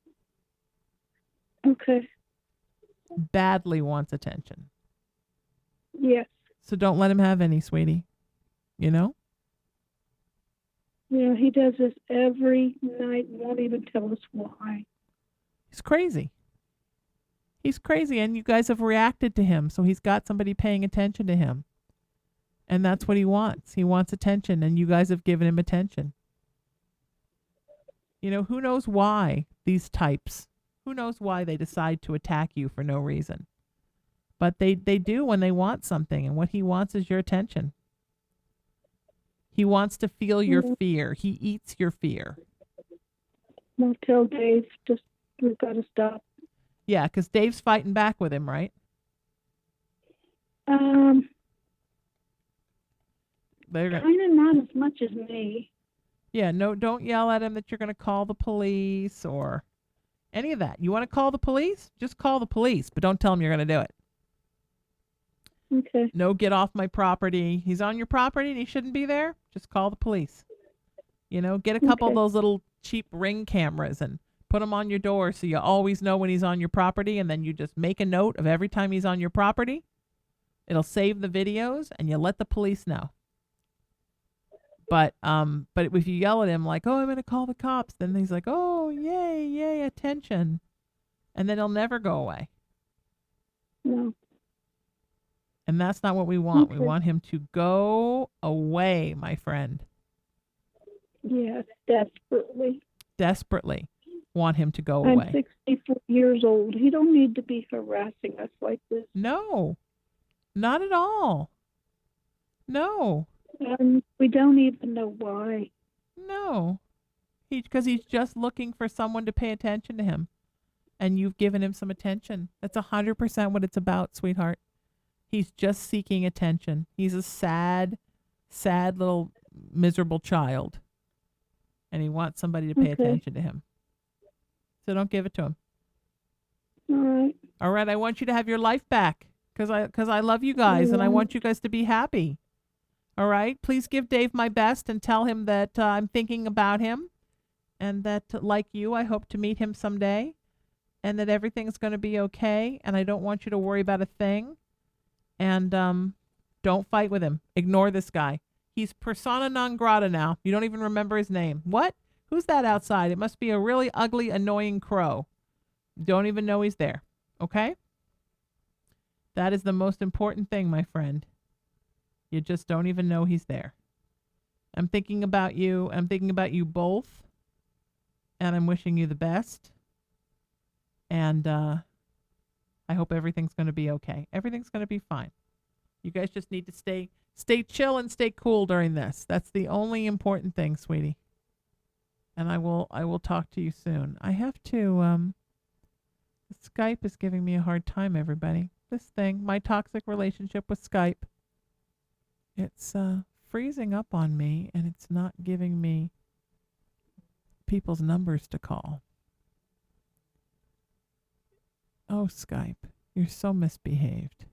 Okay. Badly wants attention. Yes. So don't let him have any, sweetie. You know? Yeah, he does this every night, won't even tell us why. He's crazy. He's crazy, and you guys have reacted to him, so he's got somebody paying attention to him. And that's what he wants. He wants attention, and you guys have given him attention. You know, who knows why these types, who knows why they decide to attack you for no reason. But they do when they want something, and what he wants is your attention. He wants to feel your fear. He eats your fear. I'll tell Dave, just we've got to stop. Yeah, because Dave's fighting back with him, right? Kind of not as much as me. Yeah, no, don't yell at him that you're going to call the police or any of that. You want to call the police? Just call the police, but don't tell him you're going to do it. Okay. No, get off my property. He's on your property and he shouldn't be there. Just call the police. You know, get a couple of those little cheap Ring cameras and put them on your door so you always know when he's on your property, and then you just make a note of every time he's on your property. It'll save the videos and you let the police know. But if you yell at him like, "Oh, I'm going to call the cops," then he's like, "Oh, yay, yay, attention." And then he'll never go away. No. And that's not what we want. Okay. We want him to go away, my friend. Yes, desperately. Desperately want him to go I'm away. 64 years old. He don't need to be harassing us like this. No, not at all. No, We don't even know why. no. Because he's just looking for someone to pay attention to him. And you've given him some attention. That's 100% what it's about, sweetheart. He's just seeking attention. He's a sad, sad little miserable child. And he wants somebody to pay attention to him. So don't give it to him. All right. All right, I want you to have your life back because I love you guys and I want you guys to be happy. All right, please give Dave my best and tell him that I'm thinking about him and that, like you, I hope to meet him someday and that everything's going to be okay and I don't want you to worry about a thing. And don't fight with him. Ignore this guy. He's persona non grata now. You don't even remember his name. What? Who's that outside? It must be a really ugly, annoying crow. Don't even know he's there. Okay? That is the most important thing, my friend. You just don't even know he's there. I'm thinking about you. I'm thinking about you both. And I'm wishing you the best. And I hope everything's going to be okay. Everything's going to be fine. You guys just need to stay chill and stay cool during this. That's the only important thing, sweetie. And I will talk to you soon. I have to Skype is giving me a hard time, everybody. This thing, my toxic relationship with Skype. It's freezing up on me and it's not giving me people's numbers to call. Oh, Skype, you're so misbehaved.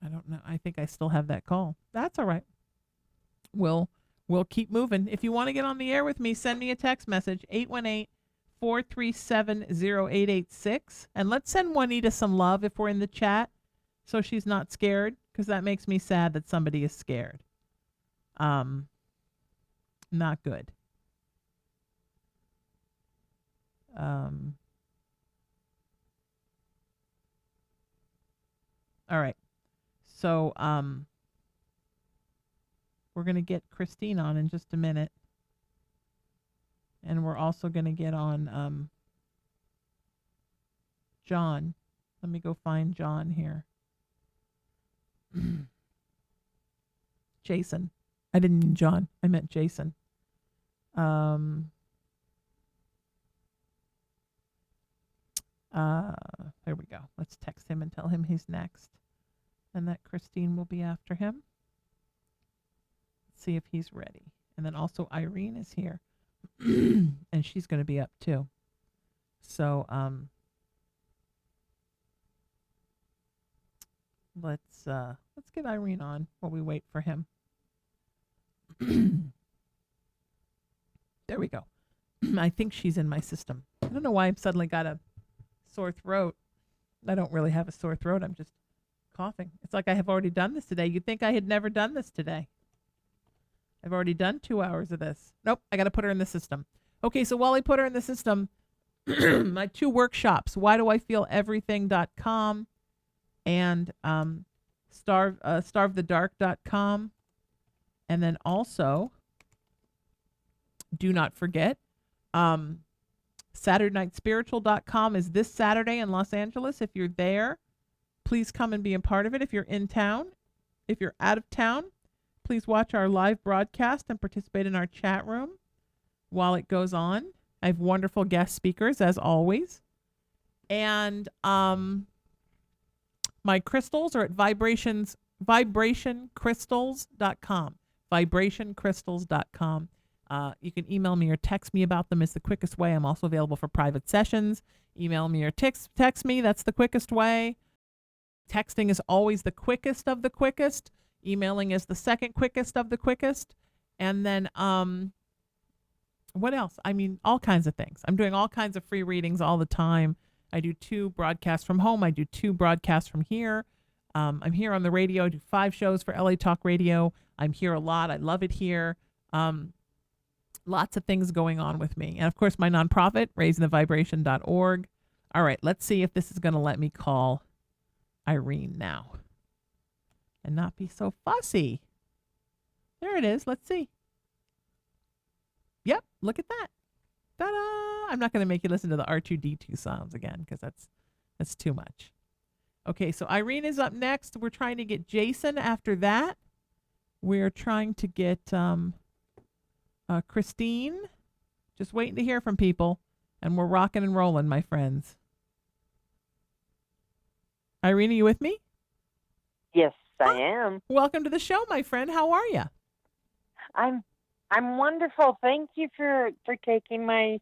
I don't know. I think I still have that call. That's all right. We'll keep moving. If you want to get on the air with me, send me a text message, 818-437-0886. And let's send Juanita some love if we're in the chat so she's not scared, because that makes me sad that somebody is scared. Not good. All right. So, we're going to get Christine on in just a minute. And we're also going to get on John. Let me go find John here. Jason. I didn't mean John. I meant Jason. There we go. Let's text him and tell him he's next, and that Christine will be after him. Let's see if he's ready. And then also Irene is here, and she's going to be up too. So let's get Irene on while we wait for him. There we go. I think she's in my system. I don't know why I've suddenly got a sore throat. I don't really have a sore throat. I'm just coughing. It's like I have already done this today. You'd think I had never done this today. I've already done 2 hours of this. Nope, I got to put her in the system. Okay, so while I put her in the system, my 2 workshops, whydoifeeleverything.com and starvethedark.com. And then also, do not forget, SaturdayNightSpiritual.com is this Saturday in Los Angeles. If you're there, please come and be a part of it. If you're in town, if you're out of town, please watch our live broadcast and participate in our chat room while it goes on. I have wonderful guest speakers, as always. And my crystals are at vibrationcrystals.com. Vibrationcrystals.com. You can email me or text me about them. It's the quickest way. I'm also available for private sessions. Email me or text me. That's the quickest way. Texting is always the quickest of the quickest. Emailing is the second quickest of the quickest. And then what else? I mean, all kinds of things. I'm doing all kinds of free readings all the time. I do 2 broadcasts from home. I do 2 broadcasts from here. I'm here on the radio. I do 5 shows for LA Talk Radio. I'm here a lot. I love it here. Lots of things going on with me. And, of course, my nonprofit, raisingthevibration.org. All right, let's see if this is going to let me call Irene now and not be so fussy. There it is. Let's see. Yep, look at that. Ta-da! I'm not going to make you listen to the R2D2 sounds again because that's too much. Okay, so Irene is up next. We're trying to get Jason after that. We're trying to get Christine. Just waiting to hear from people. And we're rocking and rolling, my friends. Irene, are you with me? Yes, I am. Welcome to the show, my friend. How are you? I'm wonderful. Thank you for taking my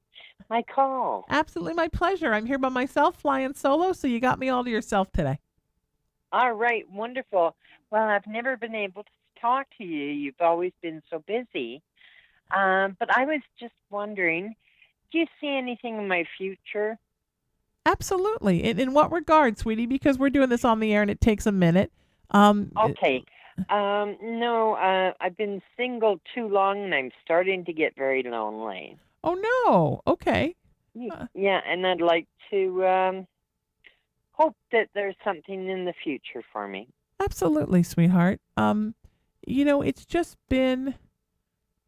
call. Absolutely my pleasure. I'm here by myself, flying solo, so you got me all to yourself today. All right, wonderful. Well, I've never been able to talk to you. You've always been so busy. But I was just wondering, do you see anything in my future? Absolutely. In what regard, sweetie? Because we're doing this on the air and it takes a minute. Okay. No, I've been single too long and I'm starting to get very lonely. Oh, no. Okay. Yeah, and I'd like to hope that there's something in the future for me. Absolutely, sweetheart.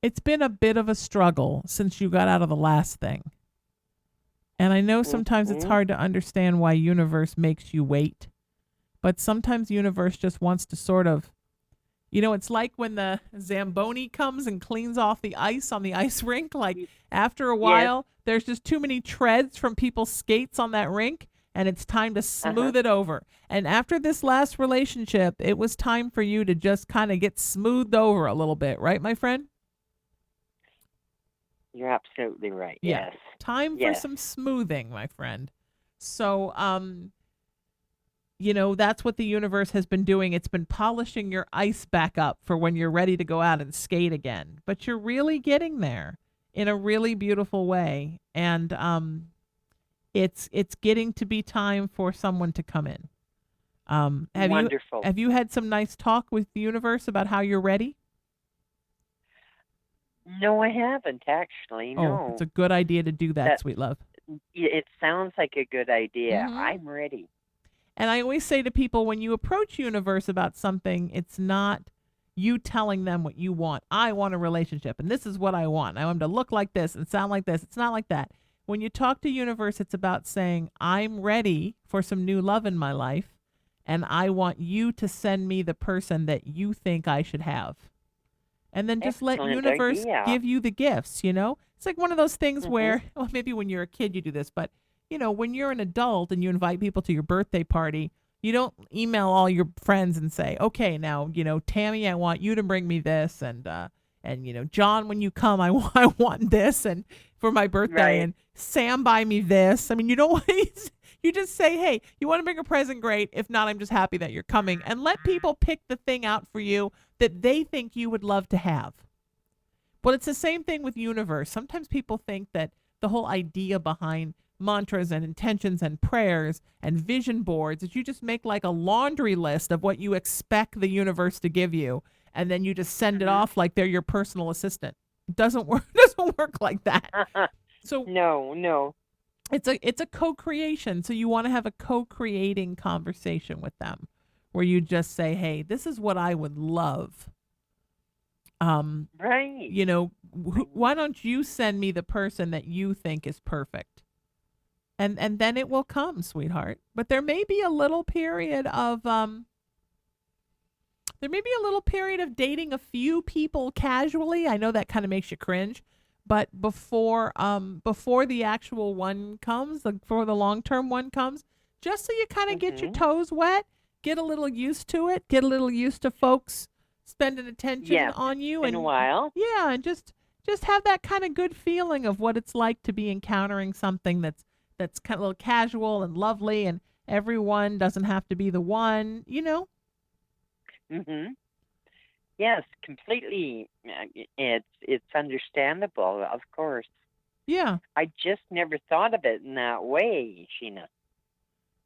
It's been a bit of a struggle since you got out of the last thing. And I know sometimes it's hard to understand why universe makes you wait. But sometimes universe just wants to sort of, it's like when the Zamboni comes and cleans off the ice on the ice rink. Like after a while, there's just too many treads from people's skates on that rink. And it's time to smooth it over. And after this last relationship, it was time for you to just kind of get smoothed over a little bit. Right, my friend? You're absolutely right. Yeah. Yes. Time for some smoothing, my friend. So, that's what the universe has been doing. It's been polishing your ice back up for when you're ready to go out and skate again. But you're really getting there in a really beautiful way. And it's getting to be time for someone to come in. Wonderful. Have you had some nice talk with the universe about how you're ready? No, I haven't actually. No. Oh, it's a good idea to do that, sweet love. It sounds like a good idea. Mm-hmm. I'm ready. And I always say to people, when you approach universe about something, it's not you telling them what you want. I want a relationship, and this is what I want. I want them to look like this and sound like this. It's not like that. When you talk to universe, it's about saying, I'm ready for some new love in my life, and I want you to send me the person that you think I should have. And then just let universe give you the gifts, It's like one of those things where, well, maybe when you're a kid you do this, but when you're an adult and you invite people to your birthday party, you don't email all your friends and say, okay, now, Tammy, I want you to bring me this. And John, when you come, I want this. And for my birthday, Right. and Sam, buy me this. I mean, you don't want you just say, hey, you want to bring a present? Great. If not, I'm just happy that you're coming, and let people pick the thing out for you that they think you would love to have. But it's the same thing with universe. Sometimes people think that the whole idea behind mantras and intentions and prayers and vision boards is you just make like a laundry list of what you expect the universe to give you, and then you just send it off like they're your personal assistant. It doesn't work. Doesn't work like that. So No. it's a co-creation. So you want to have a co-creating conversation with them, where you just say, "Hey, this is what I would love." Right. Why don't you send me the person that you think is perfect? And then it will come, sweetheart. But there may be a little period of dating a few people casually. I know that kind of makes you cringe, but before the actual one comes, before the long-term one comes, just so you kind of get your toes wet, get a little used to it, get a little used to folks spending attention Yes, on you, in and a while. yeah, and just have that kind of good feeling of what it's like to be encountering something that's kind of a little casual and lovely, and everyone doesn't have to be the one. Mhm. Yes, completely. It's understandable, of course. Yeah. I just never thought of it in that way, Sheena.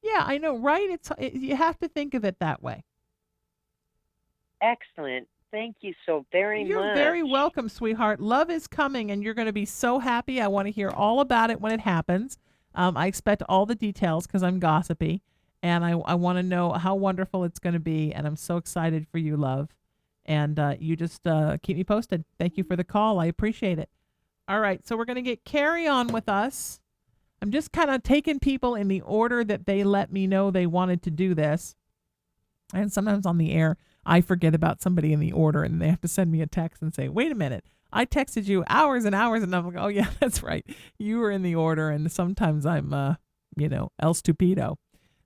Yeah, I know, right? You have to think of it that way. Excellent. Thank you so very You're much. very welcome, sweetheart. Love is coming, and you're going to be so happy. I want to hear all about it when it happens. I expect all the details because I'm gossipy, and I want to know how wonderful it's going to be, and I'm so excited for you, love. And you just keep me posted. Thank you for the call. I appreciate it. All right, so we're going to get Carrie on with us. I'm just kind of taking people in the order that they let me know they wanted to do this. And sometimes on the air, I forget about somebody in the order, and they have to send me a text and say, wait a minute, I texted you hours and hours, and I'm like, oh, yeah, that's right. You were in the order, and sometimes I'm, el stupido.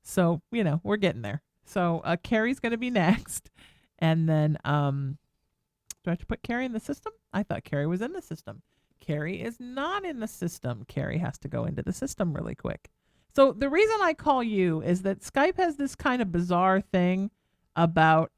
So, we're getting there. So Carrie's going to be next. And then do I have to put Carrie in the system? I thought Carrie was in the system. Carrie is not in the system. Carrie has to go into the system really quick. So the reason I call you is that Skype has this kind of bizarre thing about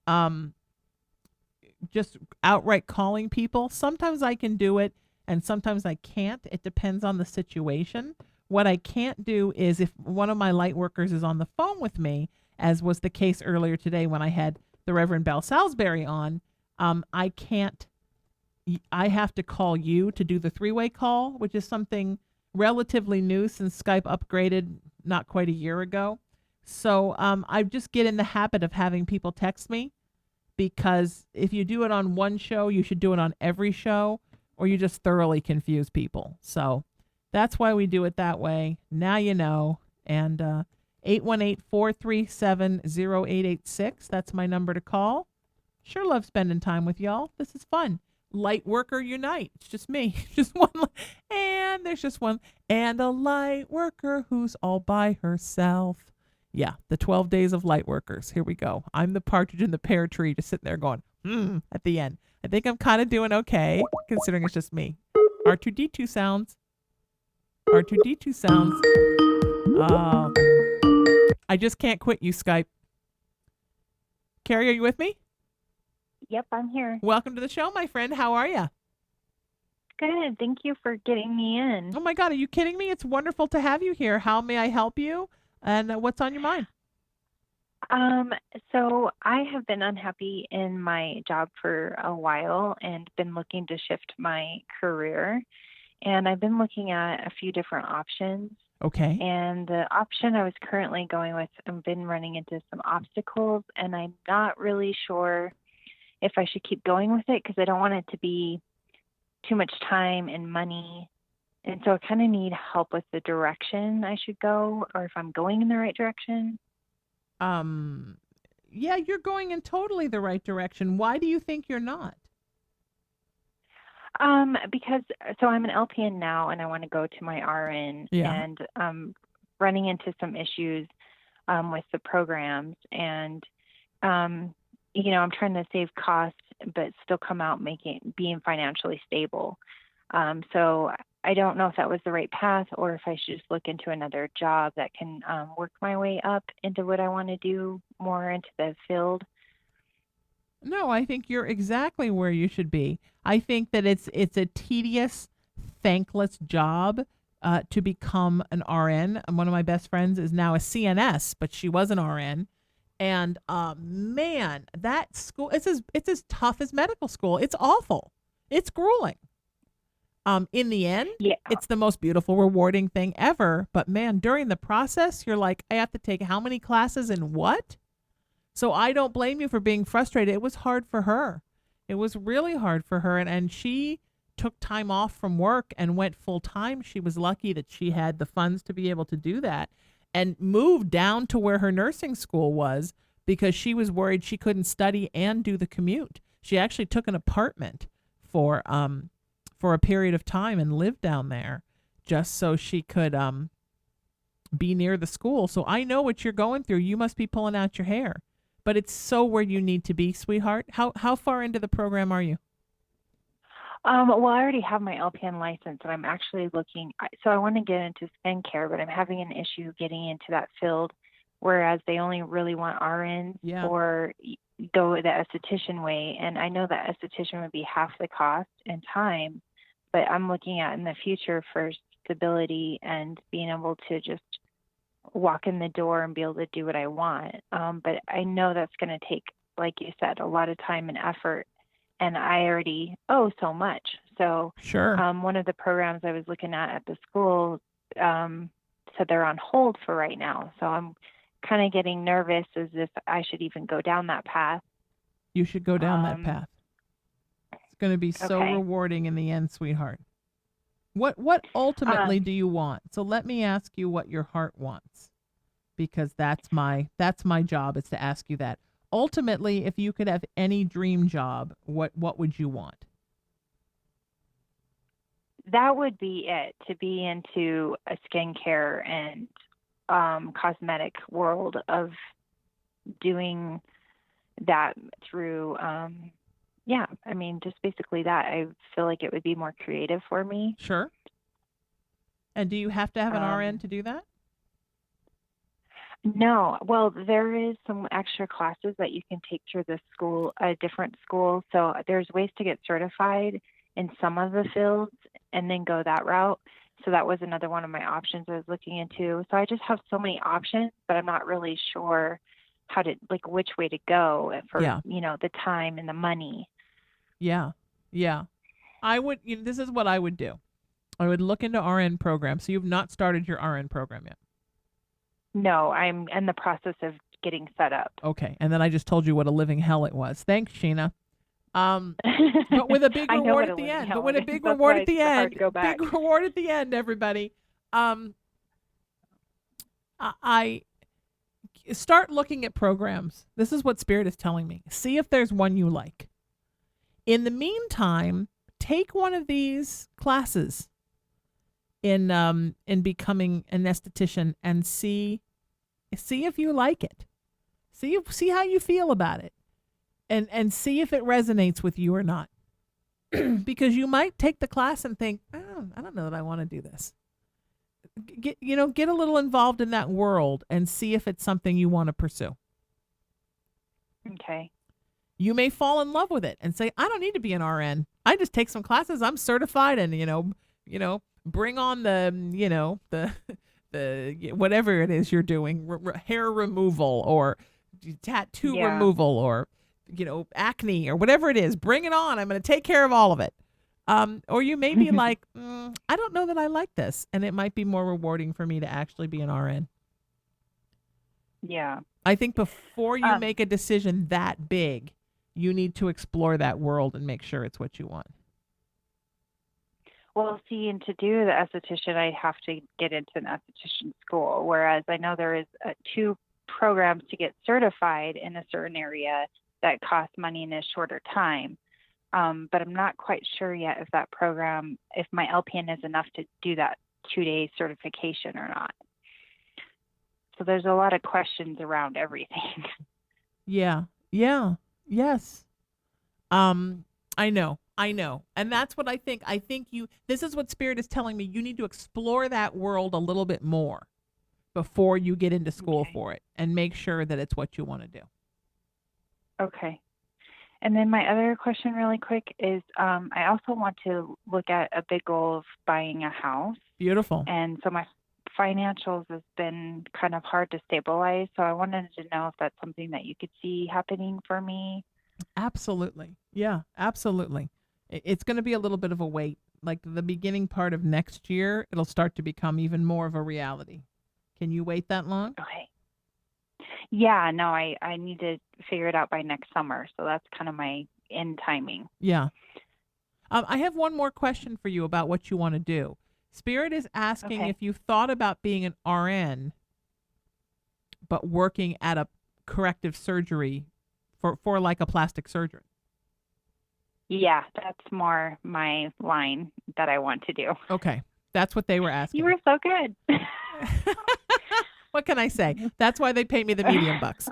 just outright calling people. Sometimes I can do it and sometimes I can't. It depends on the situation. What I can't do is if one of my light workers is on the phone with me, as was the case earlier today when I had the Reverend Belle Salisbury on, I have to call you to do the three-way call, which is something relatively new since Skype upgraded not quite a year ago. So I just get in the habit of having people text me, because if you do it on one show, you should do it on every show, or you just thoroughly confuse people. So that's why we do it that way. Now you know. And 818-437-0886. That's my number to call. Sure love spending time with y'all. This is fun. Light worker unite. It's just me. Just one. And there's just one. And a light worker who's all by herself. Yeah, the 12 days of light workers. Here we go. I'm the partridge in the pear tree, just sitting there going, at the end. I think I'm kind of doing okay, considering it's just me. R2D2 sounds. R2D2 sounds. Oh. I just can't quit you, Skype. Carrie, are you with me? Yep, I'm here. Welcome to the show, my friend. How are you? Good. Thank you for getting me in. Oh, my God. Are you kidding me? It's wonderful to have you here. How may I help you? And what's on your mind? So I have been unhappy in my job for a while and been looking to shift my career. And I've been looking at a few different options. Okay. And the option I was currently going with, I've been running into some obstacles, and I'm not really sure if I should keep going with it because I don't want it to be too much time and money. And so I kind of need help with the direction I should go, or if I'm going in the right direction. Yeah, you're going in totally the right direction. Why do you think you're not? Because so I'm an LPN now, and I want to go to my RN. Yeah. And running into some issues with the programs, and I'm trying to save costs but still come out being financially stable. So I don't know if that was the right path, or if I should just look into another job that can work my way up into what I want to do, more into the field. No, I think you're exactly where you should be. I think that it's a tedious, thankless job to become an RN. And one of my best friends is now a CNS, but she was an RN. And man, that school, it's as tough as medical school. It's awful. It's grueling. In the end, it's the most beautiful, rewarding thing ever. But man, during the process, you're like, I have to take how many classes and what? So I don't blame you for being frustrated. It was hard for her. It was really hard for her. And she took time off from work and went full time. She was lucky that she had the funds to be able to do that, and moved down to where her nursing school was, because she was worried she couldn't study and do the commute. She actually took an apartment for a period of time and lived down there just so she could be near the school. So I know what you're going through. You must be pulling out your hair. But it's so where you need to be, sweetheart. How far into the program are you? Well, I already have my LPN license, and I'm actually looking. So I want to get into skincare, but I'm having an issue getting into that field, whereas they only really want RNs or go the esthetician way. And I know that esthetician would be half the cost and time, but I'm looking at in the future for stability and being able to just walk in the door and be able to do what I want. But I know that's going to take, like you said, a lot of time and effort. And I already owe so much. So sure. One of the programs I was looking at the school said they're on hold for right now. So I'm kind of getting nervous as if I should even go down that path. You should go down that path. It's going to be so rewarding in the end, sweetheart. What ultimately do you want? So let me ask you what your heart wants, because that's my job, is to ask you that. Ultimately, if you could have any dream job, what would you want? That would be it, to be into a skincare and cosmetic world of doing that through, just basically that. I feel like it would be more creative for me. Sure. And do you have to have an RN to do that? No. Well, there is some extra classes that you can take through the school, a different school. So there's ways to get certified in some of the fields and then go that route. So that was another one of my options I was looking into. So I just have so many options, but I'm not really sure how to, which way to go for, the time and the money. Yeah. Yeah. I would, this is what I would do. I would look into RN programs. So you've not started your RN program yet? No, I'm in the process of getting set up. Okay. And then I just told you what a living hell it was. Thanks, Sheena. But with a big reward at the end. But with a big reward at the end. Big reward at the end, everybody. I start looking at programs. This is what Spirit is telling me. See if there's one you like. In the meantime, take one of these classes in becoming an esthetician and see if you like it. See how you feel about it. And see if it resonates with you or not. Because you might take the class and think, oh, I don't know that I want to do this. Get a little involved in that world and see if it's something you want to pursue. Okay. You may fall in love with it and say, I don't need to be an RN. I just take some classes. I'm certified, and bring on the whatever it is you're doing, hair removal or tattoo removal or acne or whatever it is. Bring it on. I'm going to take care of all of it. Or you may be like, I don't know that I like this, and it might be more rewarding for me to actually be an RN. Yeah. I think before you make a decision that big, you need to explore that world and make sure it's what you want. Well, see, and to do the esthetician, I have to get into an esthetician school, whereas I know there is 2 programs to get certified in a certain area that cost money in a shorter time. But I'm not quite sure yet if that program, if my LPN is enough to do that 2-day certification or not. So there's a lot of questions around everything. Yeah. Yeah. Yes. I know. And that's what I think. I think this is what Spirit is telling me. You need to explore that world a little bit more before you get into school for it, and make sure that it's what you want to do. Okay. And then my other question really quick is I also want to look at a big goal of buying a house. Beautiful. And so my financials has been kind of hard to stabilize. So I wanted to know if that's something that you could see happening for me. Absolutely. Yeah, absolutely. It's going to be a little bit of a wait. Like the beginning part of next year, it'll start to become even more of a reality. Can you wait that long? Okay. Yeah, no, I need to figure it out by next summer. So that's kind of my end timing. Yeah. I have one more question for you about what you want to do. Spirit is asking if you've thought about being an RN, but working at a corrective surgery for like a plastic surgeon. Yeah, that's more my line that I want to do. Okay. That's what they were asking. You were so good. What can I say? That's why they pay me the medium bucks.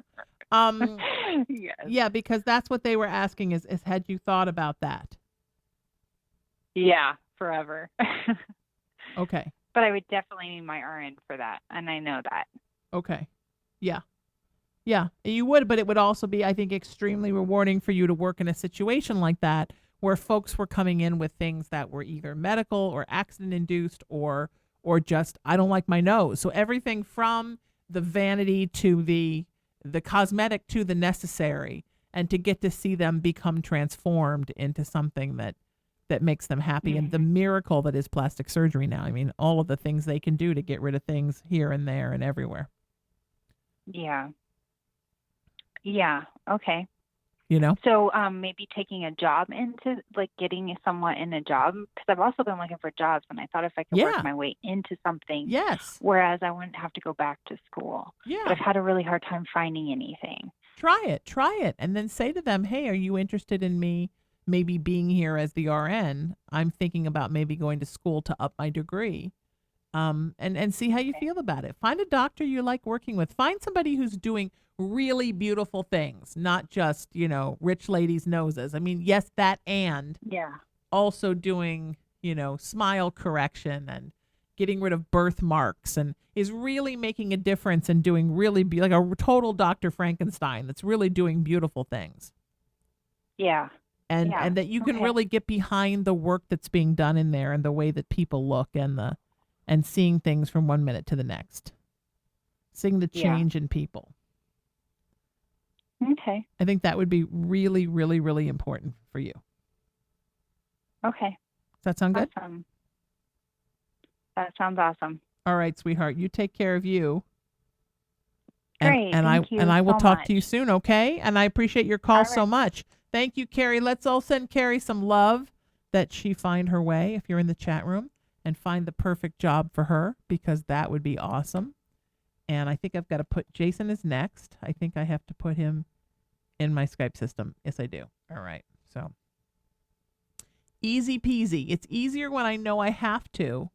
Yes. Yeah, because that's what they were asking is had you thought about that? Yeah, forever. Okay. But I would definitely need my RN for that, and I know that. Okay. Yeah. Yeah, you would, but it would also be, I think, extremely rewarding for you to work in a situation like that where folks were coming in with things that were either medical or accident induced or just, I don't like my nose. So everything from the vanity to the cosmetic to the necessary, and to get to see them become transformed into something that makes them happy. And the miracle that is plastic surgery now. I mean, all of the things they can do to get rid of things here and there and everywhere. Yeah. Yeah. Okay. You know? So maybe taking a job into, like, getting somewhat in a job, because I've also been looking for jobs, and I thought if I could work my way into something, whereas I wouldn't have to go back to school. Yeah. But I've had a really hard time finding anything. Try it. And then say to them, hey, are you interested in me maybe being here as the RN? I'm thinking about maybe going to school to up my degree. And see how you feel about it. Find a doctor you like working with. Find somebody who's doing really beautiful things, not just, rich ladies' noses. I mean, yes, that, and also doing, smile correction and getting rid of birthmarks, and is really making a difference and doing really like a total Dr. Frankenstein that's really doing beautiful things. Yeah. And that you can really get behind the work that's being done in there and the way that people look and seeing things from one minute to the next. Seeing the change in people. Okay. I think that would be really, really, really important for you. Okay. Does that sound good? Awesome. That sounds awesome. All right, sweetheart. You take care of you. Great. Thank you. And I will talk to you soon, okay? And I appreciate your call so much. Thank you, Carrie. Let's all send Carrie some love that she find her way if you're in the chat room, and find the perfect job for her, because that would be awesome. And I think I've got to put Jason is next. I think I have to put him in my Skype system. Yes, I do. All right. So easy peasy. It's easier when I know I have to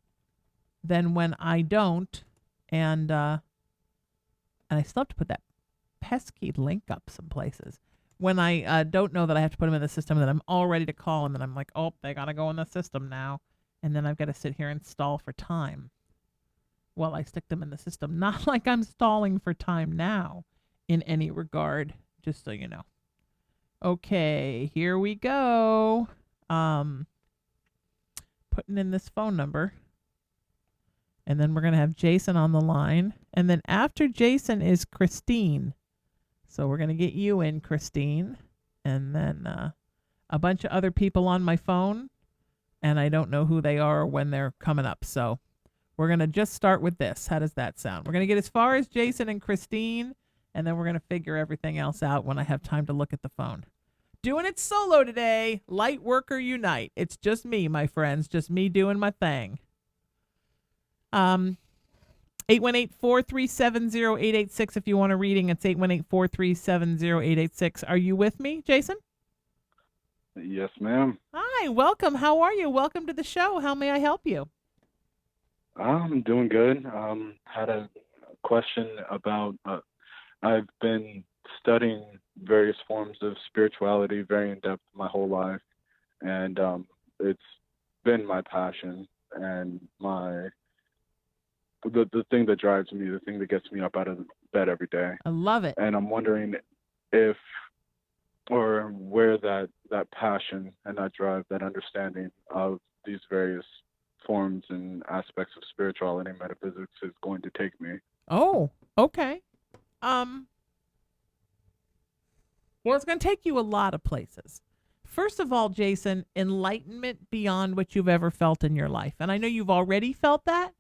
than when I don't. And I still have to put that pesky link up some places. When I don't know that I have to put him in the system, then I'm all ready to call him, and I'm like, oh, they got to go in the system now. And then I've got to sit here and stall for time while I stick them in the system. Not like I'm stalling for time now in any regard, just so you know. Okay, here we go. Putting in this phone number. And then we're going to have Jason on the line. And then after Jason is Christine. So we're going to get you in, Christine. And then a bunch of other people on my phone. And I don't know who they are or when they're coming up. So we're going to just start with this. How does that sound? We're going to get as far as Jason and Christine, and then we're going to figure everything else out when I have time to look at the phone. Doing it solo today. Light worker unite. It's just me, my friends. Just me doing my thing. 818-437-0886 if you want a reading. It's 818-437-0886. Are you with me, Jason? Yes, ma'am. Hi, welcome. How are you? Welcome to the show. How may I help you? I'm doing good. Had a question about I've been studying various forms of spirituality very in depth my whole life, and it's been my passion and the thing that drives me, the thing that gets me up out of bed every day. I love it. And I'm wondering if or where that passion and that drive, that understanding of these various forms and aspects of spirituality and metaphysics is going to take me. Oh, okay. Well, it's going to take you a lot of places. First of all, Jason, enlightenment beyond what you've ever felt in your life. And I know you've already felt that,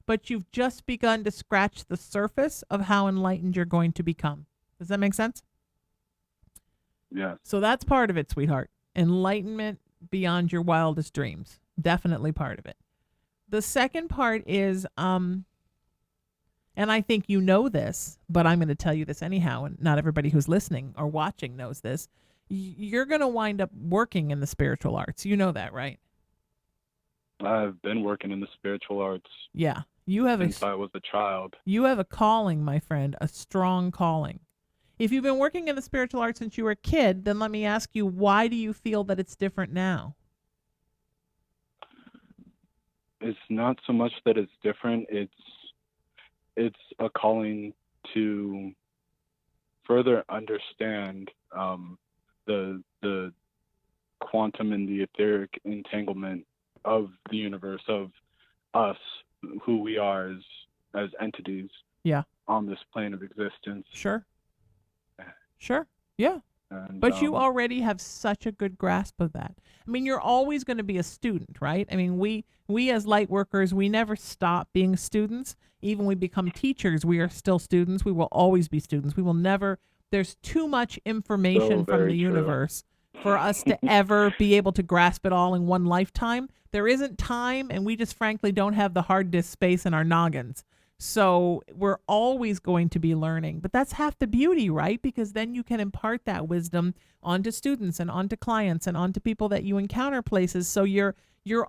but you've just begun to scratch the surface of how enlightened you're going to become. Does that make sense? Yes. So that's part of it, sweetheart. Enlightenment beyond your wildest dreams. Definitely part of it. The second part is, and I think you know this, but I'm going to tell you this anyhow, and not everybody who's listening or watching knows this. You're going to wind up working in the spiritual arts. You know that, right? I've been working in the spiritual arts Yeah. You have since I was a child. You have a calling, my friend, a strong calling. If you've been working in the spiritual arts since you were a kid, then let me ask you, why do you feel that it's different now? It's not so much that it's different. It's a calling to further understand the quantum and the etheric entanglement of the universe, of us, who we are as entities. Yeah. On this plane of existence. Sure. Yeah. And, but you already have such a good grasp of that. I mean, you're always going to be a student, right? I mean, we as light workers, we never stop being students. Even when we become teachers, we are still students. We will always be students. We will never, there's too much information from the universe for us to ever be able to grasp it all in one lifetime. There isn't time, and we just frankly don't have the hard disk space in our noggins. So we're always going to be learning. But that's half the beauty, right? Because then you can impart that wisdom onto students and onto clients and onto people that you encounter places. So you're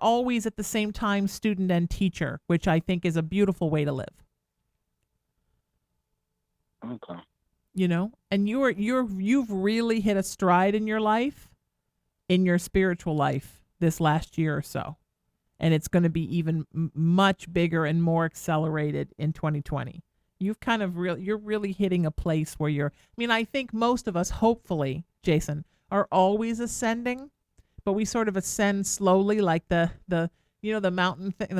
always at the same time student and teacher, which I think is a beautiful way to live. Okay. You know, and you've really hit a stride in your life, in your spiritual life this last year or so. And it's going to be even much bigger and more accelerated in 2020. You've kind of you're really hitting a place where I think most of us, hopefully, Jason, are always ascending, but we sort of ascend slowly, like the the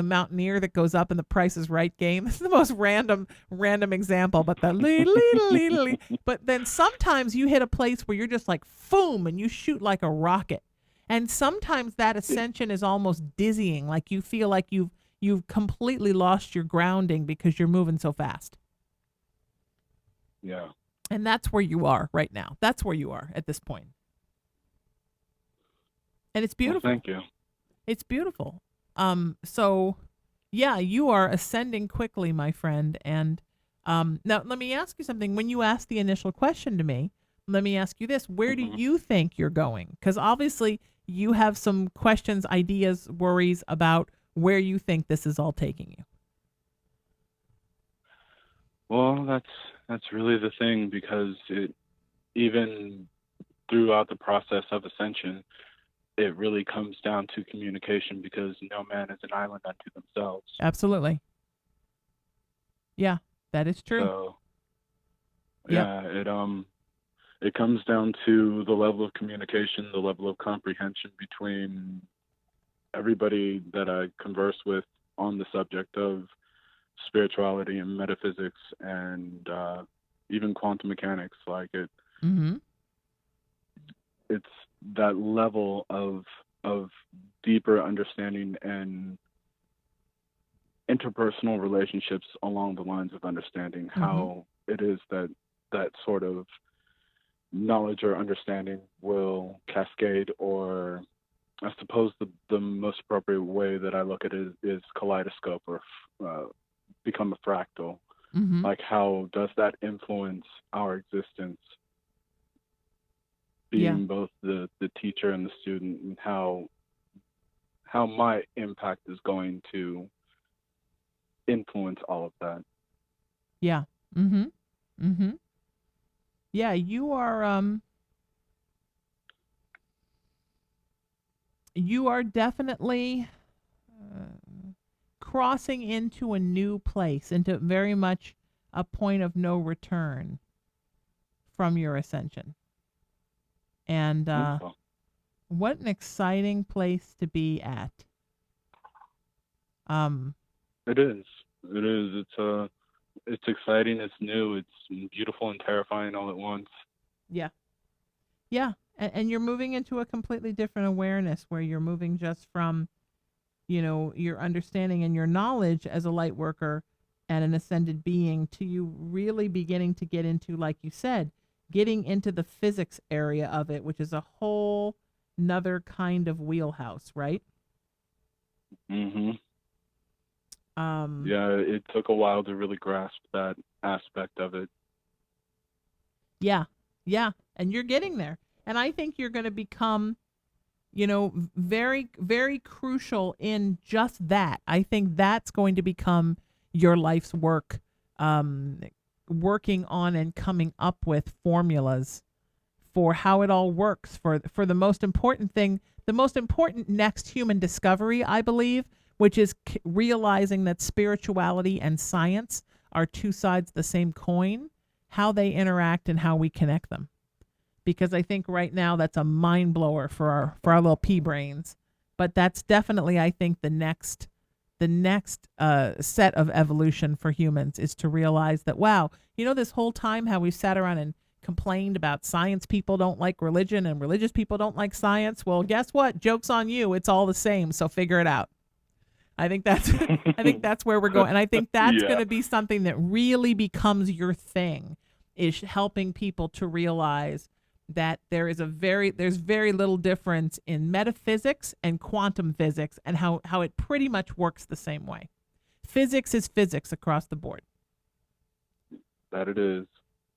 mountaineer that goes up in the Price is Right game. This is the most random example, but but then sometimes you hit a place where you're just like, boom, and you shoot like a rocket. And sometimes that ascension is almost dizzying, like you feel like you've completely lost your grounding because you're moving so fast. Yeah. And that's where you are right now. That's where you are at this point. And it's beautiful. Well, thank you. It's beautiful. So yeah, you are ascending quickly, my friend. And now let me ask you something. When you asked the initial question to me, let me ask you this. Where do you think you're going? Because obviously you have some questions, ideas, worries about where you think this is all taking you. Well, that's really the thing, because even throughout the process of ascension, it really comes down to communication, because no man is an island unto themselves. Absolutely. Yeah, that is true. So, yeah, it comes down to the level of communication, the level of comprehension between everybody that I converse with on the subject of spirituality and metaphysics and even quantum mechanics. Like it's that level of deeper understanding and interpersonal relationships along the lines of understanding how it is that sort of knowledge or understanding will cascade, or I suppose the most appropriate way that I look at it is kaleidoscope, or become a fractal. Like, how does that influence our existence, being both the teacher and the student, and how my impact is going to influence all of that. Yeah. Mm-hmm. Mm-hmm. Yeah, you are definitely crossing into a new place, into very much a point of no return from your ascension. And Okay. what an exciting place to be at. Um, It is. It is. It's exciting. It's new. It's beautiful and terrifying all at once. yeah. Yeah. And you're moving into a completely different awareness where you're moving just from, your understanding and your knowledge as a light worker and an ascended being to you really beginning to get into, like you said, getting into the physics area of it, which is a whole another kind of wheelhouse, right? Hmm. Um, Yeah, it took a while to really grasp that aspect of it. yeah, yeah, and you're getting there. And I think you're going to become, very, very crucial in just that. I think that's going to become your life's work, working on and coming up with formulas for how it all works for the most important thing, the most important next human discovery, I believe, which is realizing that spirituality and science are two sides of the same coin, how they interact and how we connect them. Because I think right now that's a mind blower for our little pea brains, but that's definitely, I think, the next set of evolution for humans is to realize that, wow, this whole time how we've sat around and complained about science people don't like religion and religious people don't like science. Well, guess what? Joke's on you. It's all the same. So figure it out. I think that's where we're going. And I think that's Yeah. going to be something that really becomes your thing, is helping people to realize that there's very little difference in metaphysics and quantum physics and how it pretty much works the same way. Physics is physics across the board. That it is.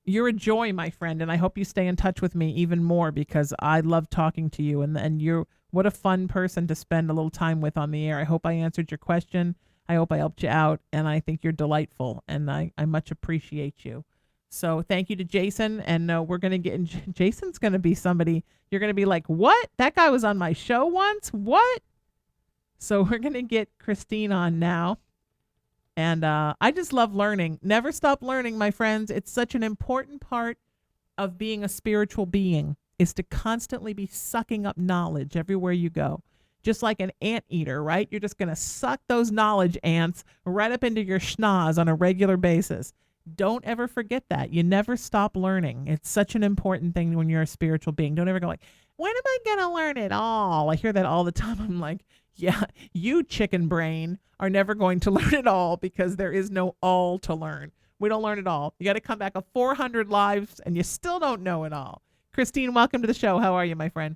You're a joy, my friend, and I hope you stay in touch with me even more because I love talking to you, and you're what a fun person to spend a little time with on the air. I hope I answered your question. I hope I helped you out, and I think you're delightful, and I much appreciate you. So thank you to Jason, and we're going to get, Jason's going to be somebody, you're going to be like, what? That guy was on my show once? What? So we're going to get Christine on now. And I just love learning. Never stop learning, my friends. It's such an important part of being a spiritual being, is to constantly be sucking up knowledge everywhere you go. Just like an anteater, right? You're just going to suck those knowledge ants right up into your schnoz on a regular basis. Don't ever forget that. You never stop learning. It's such an important thing when you're a spiritual being. Don't ever go like, when am I going to learn it all? I hear that all the time. I'm like, yeah, you chicken brain are never going to learn it all because there is no all to learn. We don't learn it all. You got to come back 400 lives and you still don't know it all. Christine, welcome to the show. How are you, my friend?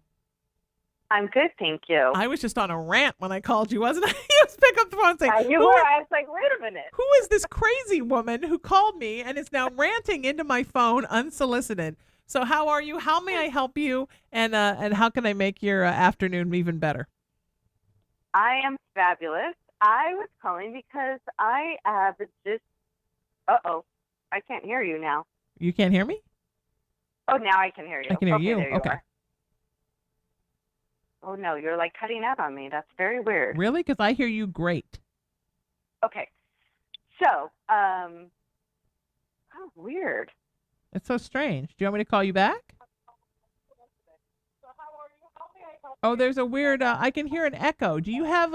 I'm good, thank you. I was just on a rant when I called you, wasn't I? You just pick up the phone and say, you were. I was like, wait a minute. Who is this crazy woman who called me and is now ranting into my phone unsolicited? So how are you? How may I help you? And how can I make your afternoon even better? I am fabulous. I was calling because I have just, I can't hear you now. You can't hear me? Oh, now I can hear you. I can hear you. There you Okay. are. Oh, no, you're like cutting out on me. That's very weird. Really? Because I hear you great. Okay. So, oh, weird. It's so strange. Do you want me to call you back? Oh, there's a weird, I can hear an echo. Do you have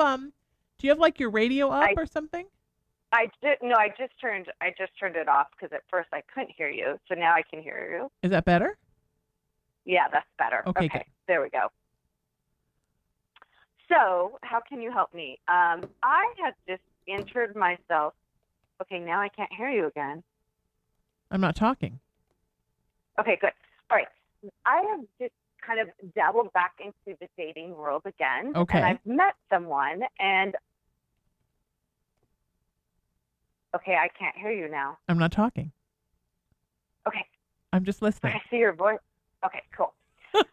like your radio up or something? I just turned it off because at first I couldn't hear you. So now I can hear you. Is that better? Yeah, that's better. Okay, good. There we go. So how can you help me? I had just entered myself. Okay, now I can't hear you again. I'm not talking. Okay, good. All right. I have just kind of dabbled back into the dating world again. Okay. And I've met someone and okay, I can't hear you now. I'm not talking. Okay. I'm just listening. I see your voice. Okay, cool. Then